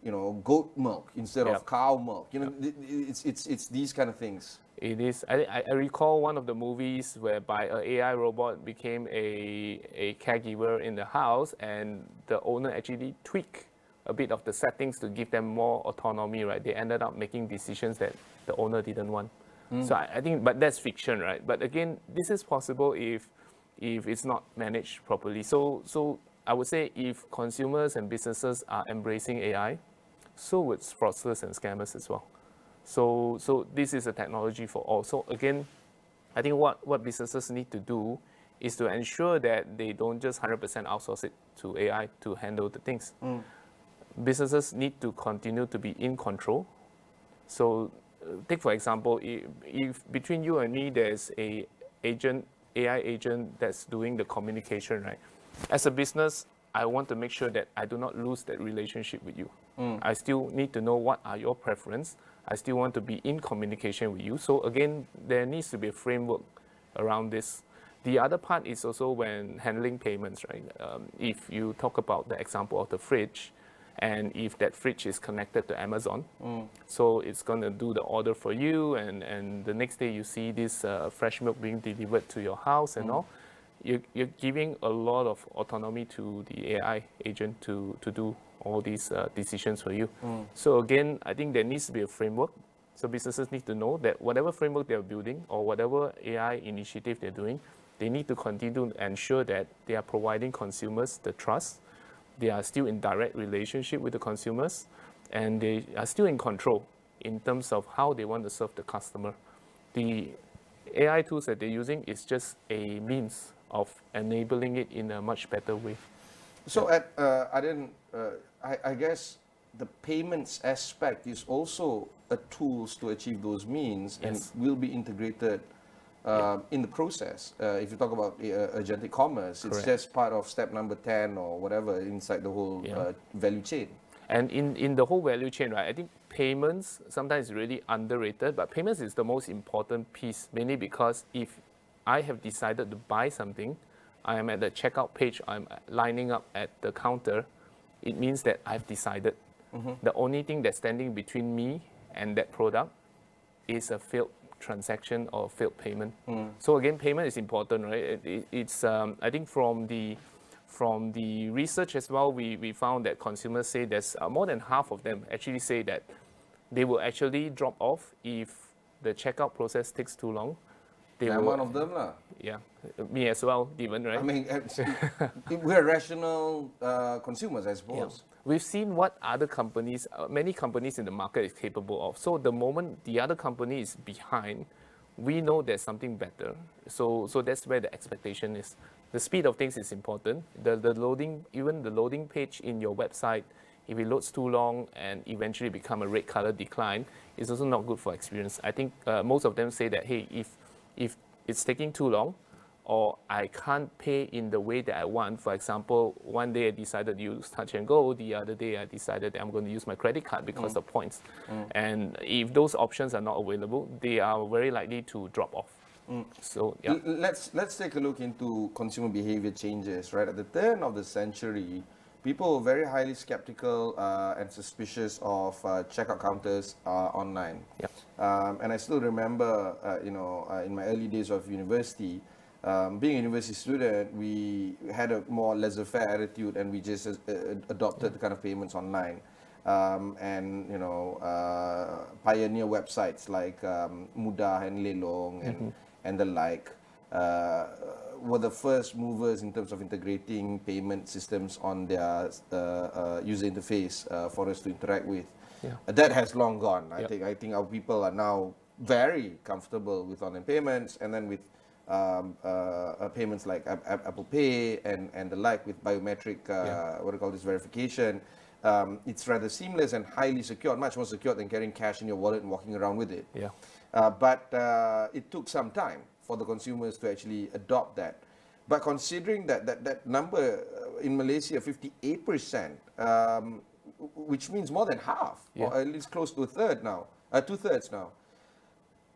you know, goat milk instead of cow milk. You know, it's these kind of things. It is. I recall one of the movies whereby an AI robot became a caregiver in the house, and the owner actually tweaked a bit of the settings to give them more autonomy, right? They ended up making decisions that the owner didn't want. So I think, but that's fiction, right? But again, this is possible if it's not managed properly. So I would say if consumers and businesses are embracing AI, so would fraudsters and scammers as well. So this is a technology for all. So again, I think what businesses need to do is to ensure that they don't just 100% outsource it to AI to handle the things. Businesses need to continue to be in control. So take for example, if between you and me there's a AI agent that's doing the communication, right? As a business, I want to make sure that I do not lose that relationship with you. I still need to know what are your preferences. I still want to be in communication with you. So again, there needs to be a framework around this. The other part is also when handling payments, right? If you talk about the example of the fridge, and if that fridge is connected to Amazon, so it's going to do the order for you, and the next day you see this fresh milk being delivered to your house and all, you're giving a lot of autonomy to the AI agent to do all these decisions for you. So again, I think there needs to be a framework. So businesses need to know that whatever framework they're building or whatever AI initiative they're doing, they need to continue to ensure that they are providing consumers the trust. They are still in direct relationship with the consumers, and they are still in control in terms of how they want to serve the customer. The AI tools that they're using is just a means of enabling it in a much better way. So I guess the payments aspect is also a tools to achieve those means, and will be integrated in the process. If you talk about agentic commerce, it's just part of step number 10 or whatever inside the whole value chain. And in the whole value chain, right, I think payments sometimes is really underrated, but payments is the most important piece, mainly because if I have decided to buy something, I am at the checkout page, I'm lining up at the counter, it means that I've decided. The only thing that's standing between me and that product is a failed transaction or failed payment. So again, payment is important, right? It's I think from the research as well, we found that consumers say there's more than half of them actually say that they will actually drop off if the checkout process takes too long. I'm one of them, lah. Yeah, me as well, even, right? I mean, we're rational consumers, I suppose. We've seen what other companies, many companies in the market is capable of. So the moment the other company is behind, we know there's something better. So that's where the expectation is. The speed of things is important. The loading, even the loading page in your website, if it loads too long and eventually become a red color decline, it's also not good for experience. I think most of them say that, hey, if it's taking too long, or I can't pay in the way that I want. For example, one day I decided to use Touch and Go, the other day I decided that I'm going to use my credit card because of points. And if those options are not available, they are very likely to drop off. So yeah. Let's take a look into consumer behavior changes. Right at the turn of the century, people were very highly skeptical and suspicious of checkout counters online. Yep. And I still remember, in my early days of university, being a university student, we had a more laissez-faire attitude, and we just adopted the kind of payments online. And pioneer websites like Mudah and Lelong and the like were the first movers in terms of integrating payment systems on their user interface for us to interact with. Yeah. That has long gone. Yep. I think our people are now very comfortable with online payments, and then with payments like Apple Pay and the like, with biometric verification. It's rather seamless and highly secure, much more secure than carrying cash in your wallet and walking around with it. Yeah. But it took some time for the consumers to actually adopt that. But considering that number in Malaysia, 58%, which means more than half, or at least close to a third now, 2/3 now.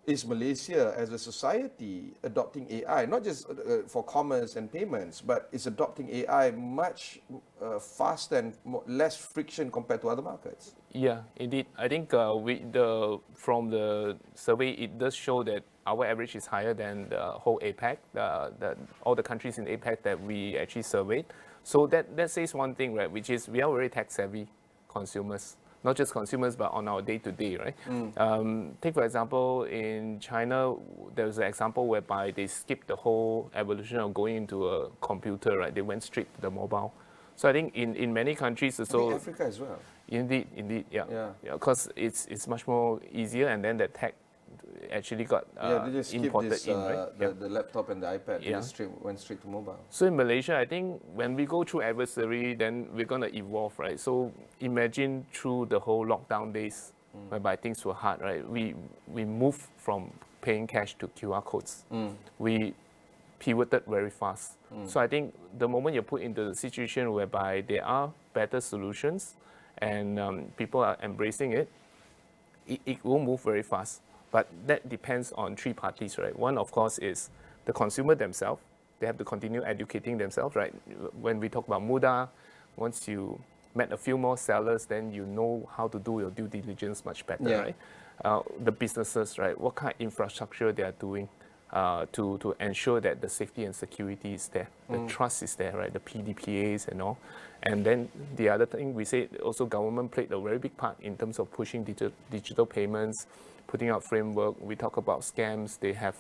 Is Malaysia as a society adopting AI, not just for commerce and payments, but is adopting AI much faster and less friction compared to other markets? Yeah, indeed. I think from the survey, it does show that our average is higher than the whole APEC, all the countries in APEC that we actually surveyed. So that says one thing, right, which is we are very tech-savvy consumers. Not just consumers, but on our day-to-day, right? Take, for example, in China, there's an example whereby they skipped the whole evolution of going into a computer, right? They went straight to the mobile. So I think in many countries, so Africa as well. Indeed, yeah. Because it's much more easier, and then the tech actually got they just imported this, in, right? The laptop and the iPad. They just went straight to mobile. So in Malaysia, I think when we go through adversary, then we're going to evolve, right? So imagine through the whole lockdown days, whereby things were hard, right? We moved from paying cash to QR codes. We pivoted very fast. So I think the moment you're put into the situation whereby there are better solutions and people are embracing it, it will move very fast. But that depends on three parties, right? One, of course, is the consumer themselves. They have to continue educating themselves, right? When we talk about Mudah, once you met a few more sellers, then you know how to do your due diligence much better, right? The businesses, right? What kind of infrastructure they are doing to ensure that the safety and security is there, the trust is there, right? The PDPAs and all. And then the other thing we say, also government played a very big part in terms of pushing digital payments, putting out framework. We talk about scams. They have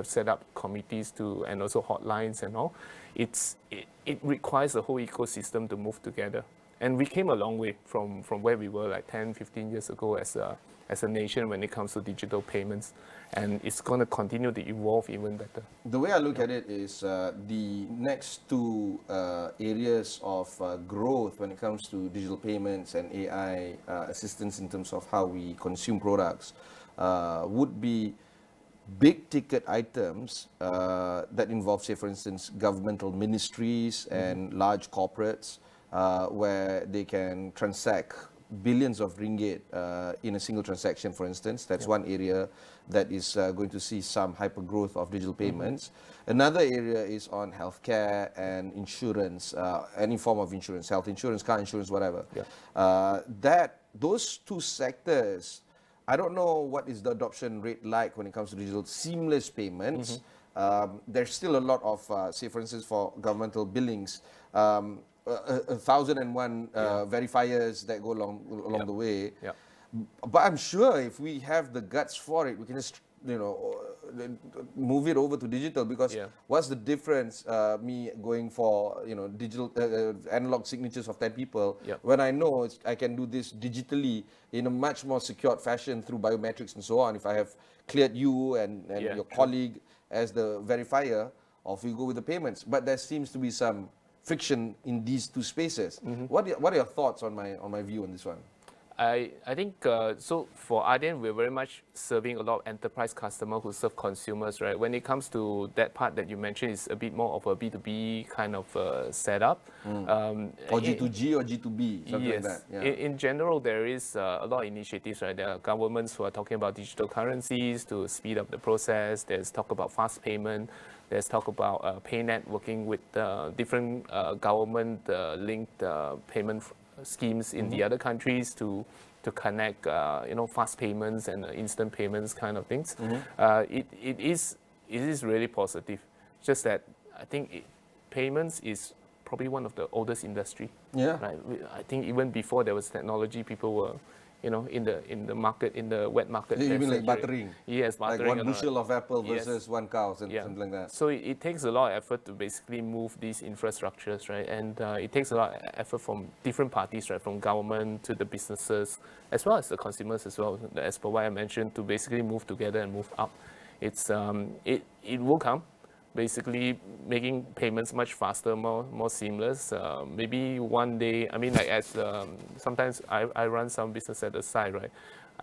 set up committees and also hotlines and all. It requires the whole ecosystem to move together. And we came a long way from where we were like 10, 15 years ago as a nation when it comes to digital payments. And it's going to continue to evolve even better. The way I look at it is the next two areas of growth when it comes to digital payments and AI assistance in terms of how we consume products would be big ticket items that involve, say, for instance, governmental ministries and large corporates where they can transact billions of ringgit in a single transaction, for instance. That's one area that is going to see some hyper growth of digital payments. Another area is on healthcare and insurance, any form of insurance, health insurance, car insurance, whatever. Those two sectors, I don't know what is the adoption rate like when it comes to digital seamless payments. There's still a lot of, say, for instance, for governmental billings, 1,001 verifiers that go along the way. But I'm sure if we have the guts for it, we can just, move it over to digital, because what's the difference me going for, digital analog signatures of 10 people when I know I can do this digitally in a much more secured fashion through biometrics and so on. If I have cleared you and your colleague as the verifier, off we go with the payments. But there seems to be some friction in these two spaces. What are your thoughts on my view on this one? I think so for Adyen, we're very much serving a lot of enterprise customers who serve consumers, right? When it comes to that part that you mentioned, it's a bit more of a B2B kind of setup. Or G2G or G2B, something yes. like that. Yeah. In general, there is a lot of initiatives, right? There are governments who are talking about digital currencies to speed up the process. There's talk about fast payment. There's talk about PayNet working with different government-linked payment schemes in the other countries to connect, fast payments and instant payments kind of things. It is really positive. Just that I think payments is probably one of the oldest industry. Yeah. Right. I think even before there was technology, people were, in the market, in the wet market. You mean like buttering? Yes, buttering. Like 1 bushel of apple versus 1 cow, something like that. So it takes a lot of effort to basically move these infrastructures, right? And it takes a lot of effort from different parties, right? From government to the businesses, as well as the consumers as well, as per what I mentioned, to basically move together and move up. It will come. Basically making payments much faster, more seamless. Maybe one day, I mean, like as sometimes I run some business at the side, right?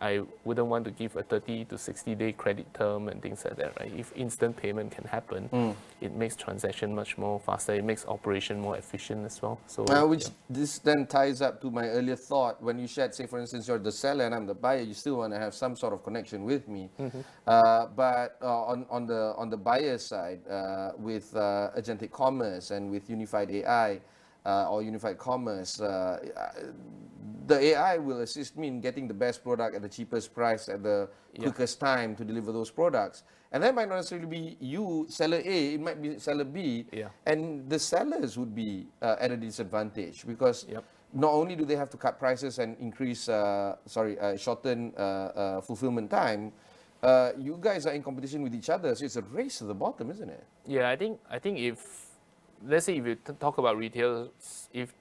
I wouldn't want to give a 30 to 60-day credit term and things like that, right? If instant payment can happen, it makes transaction much more faster. It makes operation more efficient as well. So, this then ties up to my earlier thought when you shared, say, for instance, you're the seller and I'm the buyer. You still want to have some sort of connection with me, but on the buyer side, with agentic commerce and with unified AI or unified commerce. The AI will assist me in getting the best product at the cheapest price at the quickest time to deliver those products. And that might not necessarily be you, seller A, it might be seller B, and the sellers would be at a disadvantage because not only do they have to cut prices and increase, shorten fulfillment time, you guys are in competition with each other, so it's a race to the bottom, isn't it? Yeah, I think if, let's say if you talk about retailers, if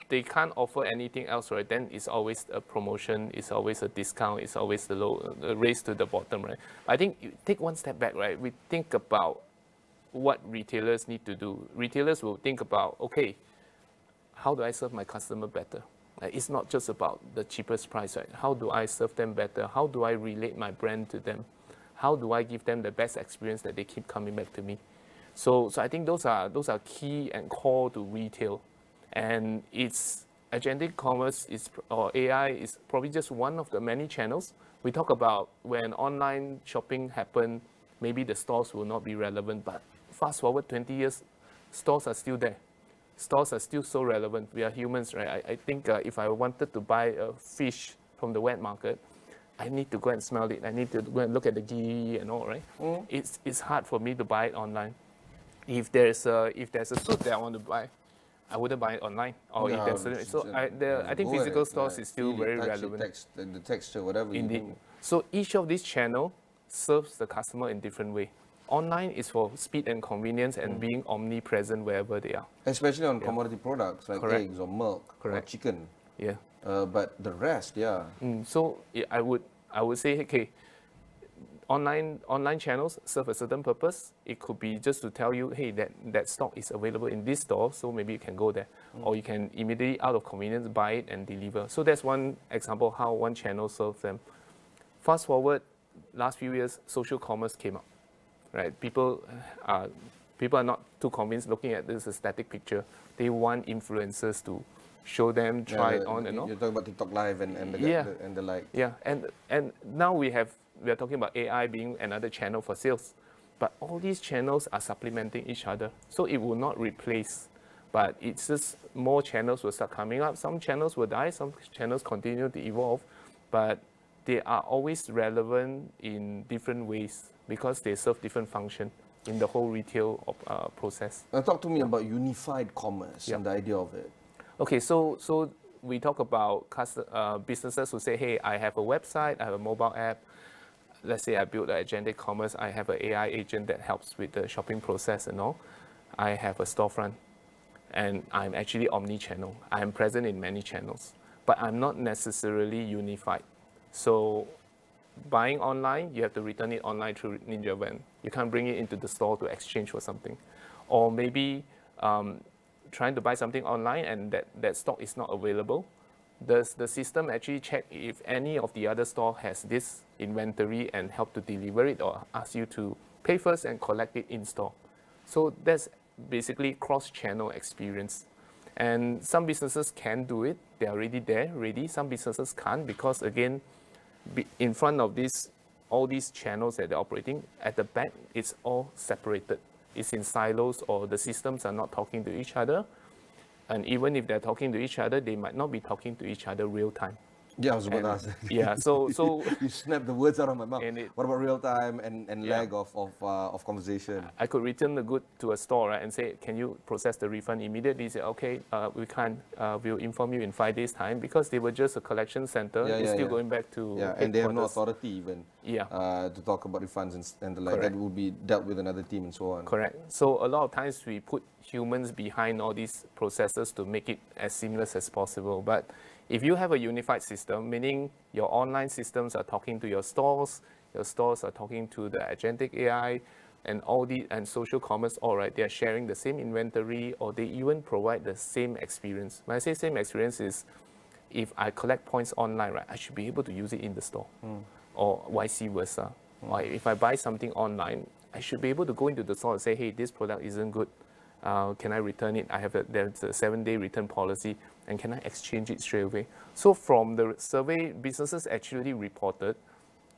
they can't offer anything else, right, then it's always a promotion, it's always a discount, it's always the race to the bottom, right? I think you take one step back, right? We think about what retailers need to do. Retailers will think about, okay, how do I serve my customer better? It's not just about the cheapest price, right? How do I serve them better? How do I relate my brand to them? How do I give them the best experience that they keep coming back to me? So I think those are key and core to retail. And it's agentic commerce or AI is probably just one of the many channels. We talk about when online shopping happened, maybe the stores will not be relevant, but fast forward 20 years, stores are still there. Stores are still so relevant. We are humans, right? I think if I wanted to buy a fish from the wet market, I need to go and smell it. I need to go and look at the ghee and all, right? It's hard for me to buy it online. If there's a suit that I want to buy, I wouldn't buy it online. Or if there's I think physical stores is still very relevant. The texture, whatever. Indeed. So each of these channels serves the customer in different way. Online is for speed and convenience and being omnipresent wherever they are. Especially on commodity products like eggs or milk or chicken. Yeah. But the rest, So I would say, okay, online channels serve a certain purpose. It could be just to tell you, hey, that stock is available in this store, so maybe you can go there. Or you can immediately, out of convenience, buy it and deliver. So that's one example how one channel serves them. Fast forward, last few years, social commerce came up, right? People are not too convinced looking at this as a static picture. They want influencers to show them, try it on and all. You're talking about TikTok Live and the like. Yeah, and now we are talking about AI being another channel for sales. But all these channels are supplementing each other. So it will not replace, but it's just more channels will start coming up. Some channels will die, some channels continue to evolve, but they are always relevant in different ways because they serve different function in the whole retail process. Now talk to me about unified commerce and the idea of it. Okay, so we talk about businesses who say, hey, I have a website, I have a mobile app. Let's say I build an agentic commerce, I have an AI agent that helps with the shopping process and all. I have a storefront, and I'm actually omni-channel. I'm present in many channels, but I'm not necessarily unified. So buying online, you have to return it online through Ninja Van. You can't bring it into the store to exchange for something. Or maybe trying to buy something online and that stock is not available. does the system actually check if any of the other store has this inventory and help to deliver it, or ask you to pay first and collect it in store? So that's basically cross-channel experience. And some businesses can do it. They're already there, ready. Some businesses can't because, again, in front of all these channels that they're operating, at the back, it's all separated. It's in silos, or the systems are not talking to each other. And even if they're talking to each other, they might not be talking to each other real time. Yeah, I was about to ask that. Yeah, so you snapped the words out of my mouth. What about real time and lag of conversation? I could return the good to a store, right, and say, can you process the refund immediately? Say, okay, we can't. We'll inform you in 5 days' time, because they were just a collection center. It's still going back to and they have no authority even to talk about refunds and the like. Correct. That will be dealt with another team and so on. Correct. So a lot of times we put humans behind all these processes to make it as seamless as possible. But if you have a unified system, meaning your online systems are talking to your stores are talking to the agentic AI, and and social commerce, all right, they're sharing the same inventory, or they even provide the same experience. When I say same experience is, if I collect points online, right, I should be able to use it in the store, or vice versa. Or if I buy something online, I should be able to go into the store and say, hey, this product isn't good. Can I return it? There's a 7-day return policy, and can I exchange it straight away? So from the survey, businesses actually reported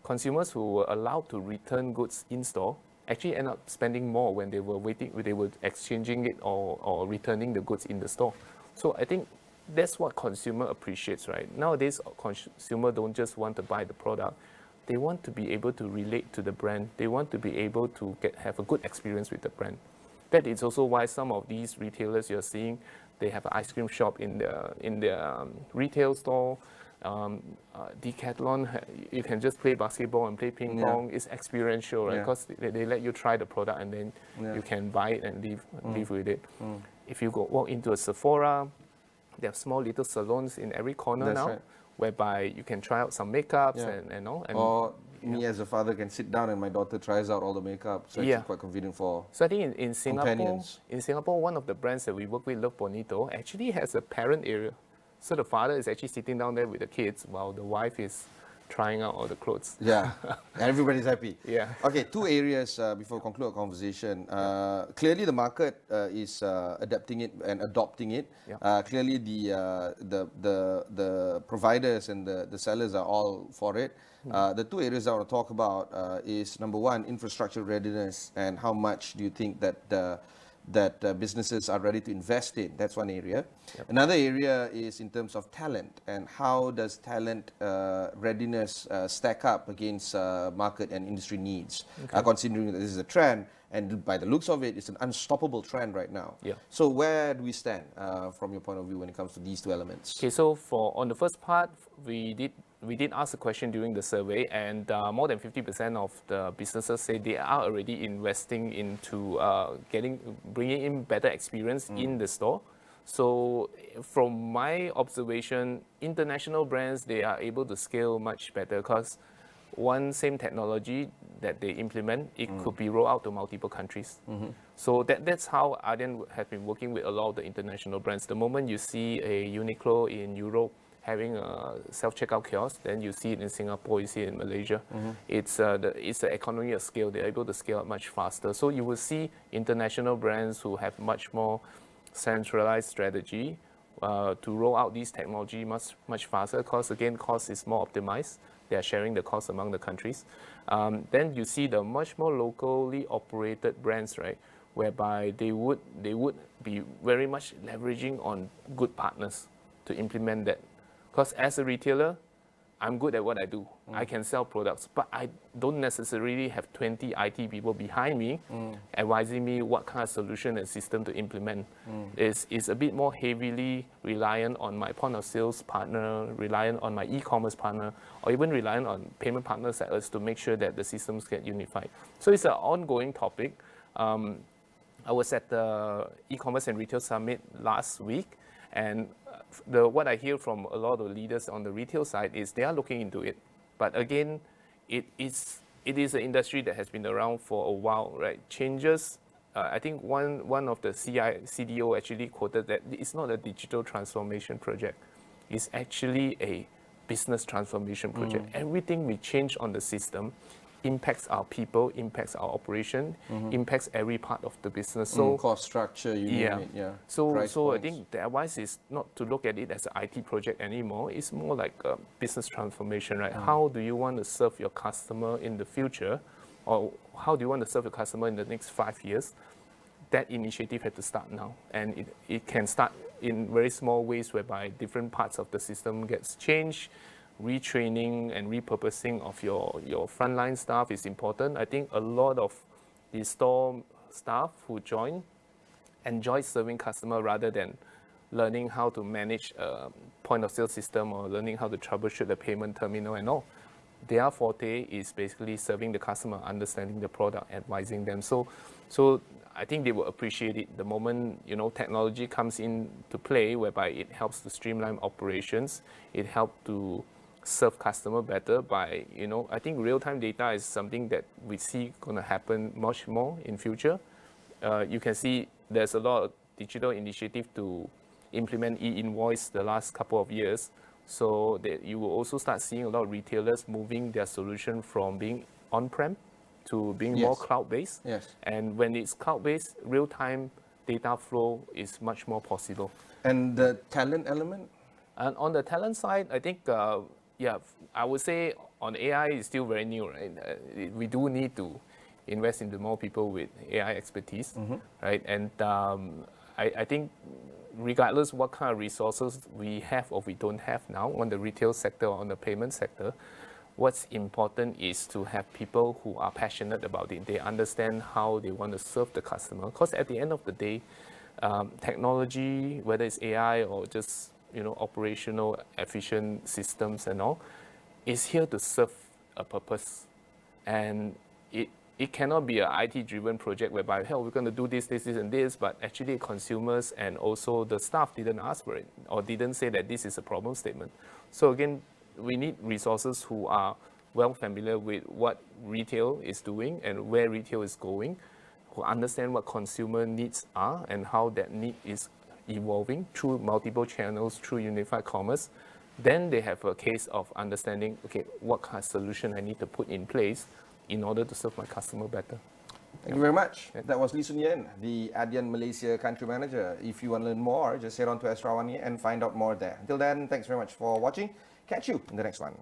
consumers who were allowed to return goods in store actually end up spending more when they were exchanging it or returning the goods in the store. So I think that's what consumer appreciates, right? Nowadays, consumer don't just want to buy the product. They want to be able to relate to the brand. They want to be able to have a good experience with the brand. That is also why some of these retailers you're seeing, they have an ice cream shop in their retail store. Decathlon, you can just play basketball and play ping pong. It's experiential, right? Because they let you try the product, and then you can buy it and live with it. If you walk into a Sephora, they have small little salons in every corner now, whereby you can try out some makeups and all. Or me as a father can sit down and my daughter tries out all the makeup. So it's quite convenient for So I think in Singapore, one of the brands that we work with, Love Bonito, actually has a parent area. So the father is actually sitting down there with the kids while the wife is trying out all the clothes. Yeah, everybody's happy. Yeah. Okay, 2 areas before we conclude our conversation. Clearly, the market is adapting it and adopting it. Clearly, the providers and the sellers are all for it. The 2 areas I want to talk about is, number 1, infrastructure readiness, and how much do you think that businesses are ready to invest in. That's one area. Another area is in terms of talent, and how does talent readiness stack up against market and industry needs, considering that this is a trend, and by the looks of it, it's an unstoppable trend right now. So where do we stand from your point of view when it comes to these 2 elements? Okay, so on the first part, we did ask a question during the survey, and more than 50% of the businesses say they are already investing into bringing in better experience in the store. So from my observation, international brands, they are able to scale much better, because one same technology that they implement, it could be rolled out to multiple countries. So that's how Adyen has been working with a lot of the international brands. The moment you see a Uniqlo in Europe having a self-checkout kiosk, then you see it in Singapore, you see it in Malaysia. It's the economy of scale. They're able to scale up much faster. So you will see international brands who have much more centralized strategy to roll out these technology much faster, because again, cost is more optimized. They are sharing the cost among the countries. Then you see the much more locally operated brands, right, whereby they would be very much leveraging on good partners to implement that. Because as a retailer, I'm good at what I do. I can sell products, but I don't necessarily have 20 IT people behind me advising me what kind of solution and system to implement. It's a bit more heavily reliant on my point of sales partner, reliant on my e-commerce partner, or even reliant on payment partners like us to make sure that the systems get unified. So it's an ongoing topic. I was at the e-commerce and retail summit last week, and what I hear from a lot of leaders on the retail side is they are looking into it. But again, it is an industry that has been around for a while, right? Changes, I think one of the CDO actually quoted that it's not a digital transformation project. is actually a business transformation project. Everything we change on the system impacts our people, impacts our operation, impacts every part of the business. So cost structure, you name it, yeah. So I think the advice is not to look at it as an IT project anymore. It's more like a business transformation, right? How do you want to serve your customer in the future, or how do you want to serve your customer in the next 5 years? That initiative had to start now, and it can start in very small ways, whereby different parts of the system gets changed. Retraining and repurposing of your frontline staff is important. I think a lot of the store staff who join enjoy serving customer rather than learning how to manage a point of sale system or learning how to troubleshoot the payment terminal and all. Their forte is basically serving the customer, understanding the product, advising them. So I think they will appreciate it the moment technology comes into play, whereby it helps to streamline operations. It helps to serve customer better by, I think real-time data is something that we see going to happen much more in future. You can see there's a lot of digital initiative to implement e-invoice the last couple of years. So that you will also start seeing a lot of retailers moving their solution from being on-prem to being more cloud-based. And when it's cloud-based, real-time data flow is much more possible. And the talent element? And on the talent side, I think I would say on AI is still very new, right? We do need to invest into more people with AI expertise, right? And I think regardless what kind of resources we have or we don't have now on the retail sector or on the payment sector, what's important is to have people who are passionate about it. They understand how they want to serve the customer. Because at the end of the day, technology, whether it's AI or just operational efficient systems and all, is here to serve a purpose. And it cannot be an IT-driven project whereby, hell, we're going to do this, and this, but actually consumers and also the staff didn't ask for it or didn't say that this is a problem statement. So again, we need resources who are well familiar with what retail is doing and where retail is going, who understand what consumer needs are and how that need is evolving through multiple channels, through unified commerce. Then they have a case of understanding, okay, what kind of solution I need to put in place in order to serve my customer better. Thank you very much. That was Lee Sun Yen, the Adyen Malaysia country manager. If you want to learn more, just head on to Astro AWANI and find out more there. Until then, thanks very much for watching. Catch you in the next one.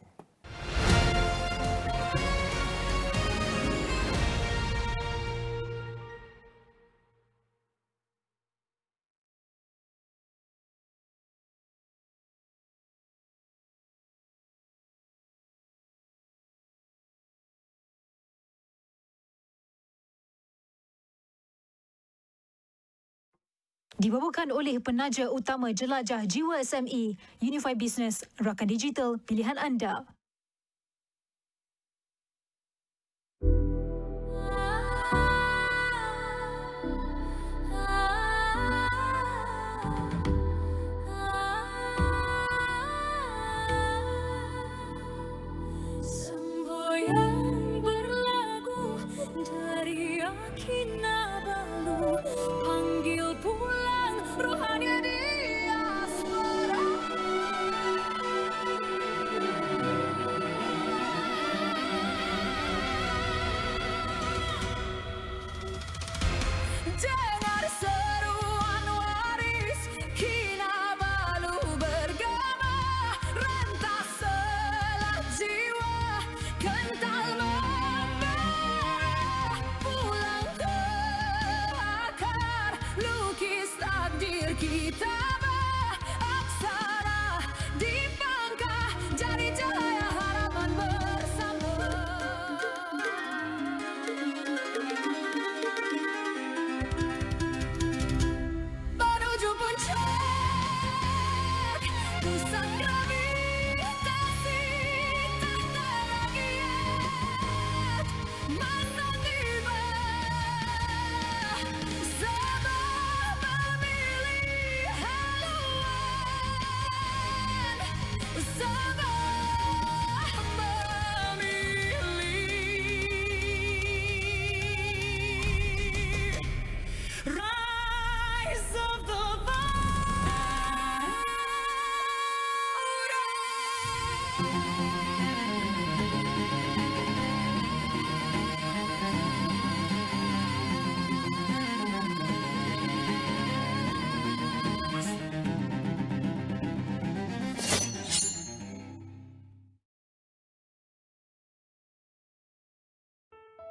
Dibawakan oleh penaja utama jelajah jiwa SME, Unified Business, rakan digital pilihan anda. Semboyan berlagu dari Kinabalu, panggil pulang rohani diaspora.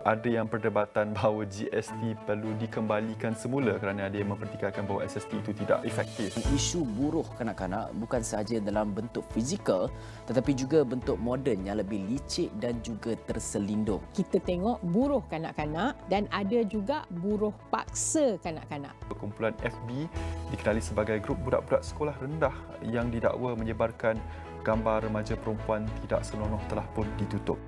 ada yang perdebatan bahawa GST perlu dikembalikan semula kerana ada yang mempertikaikan bahawa SST itu tidak efektif. Isu buruh kanak-kanak bukan sahaja dalam bentuk fizikal tetapi juga bentuk moden yang lebih licik dan juga terselindung. Kita tengok buruh kanak-kanak dan ada juga buruh paksa kanak-kanak. Kumpulan FB dikenali sebagai grup budak-budak sekolah rendah yang didakwa menyebarkan gambar remaja perempuan tidak senonoh telah pun ditutup.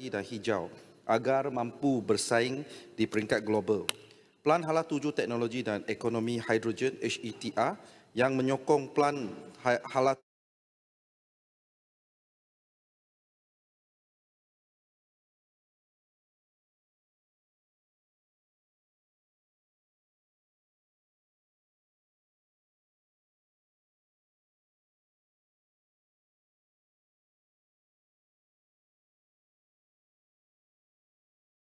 Dan hijau agar mampu bersaing di peringkat global. Plan Hala 7 Teknologi dan Ekonomi Hidrogen HETR yang menyokong Plan Hala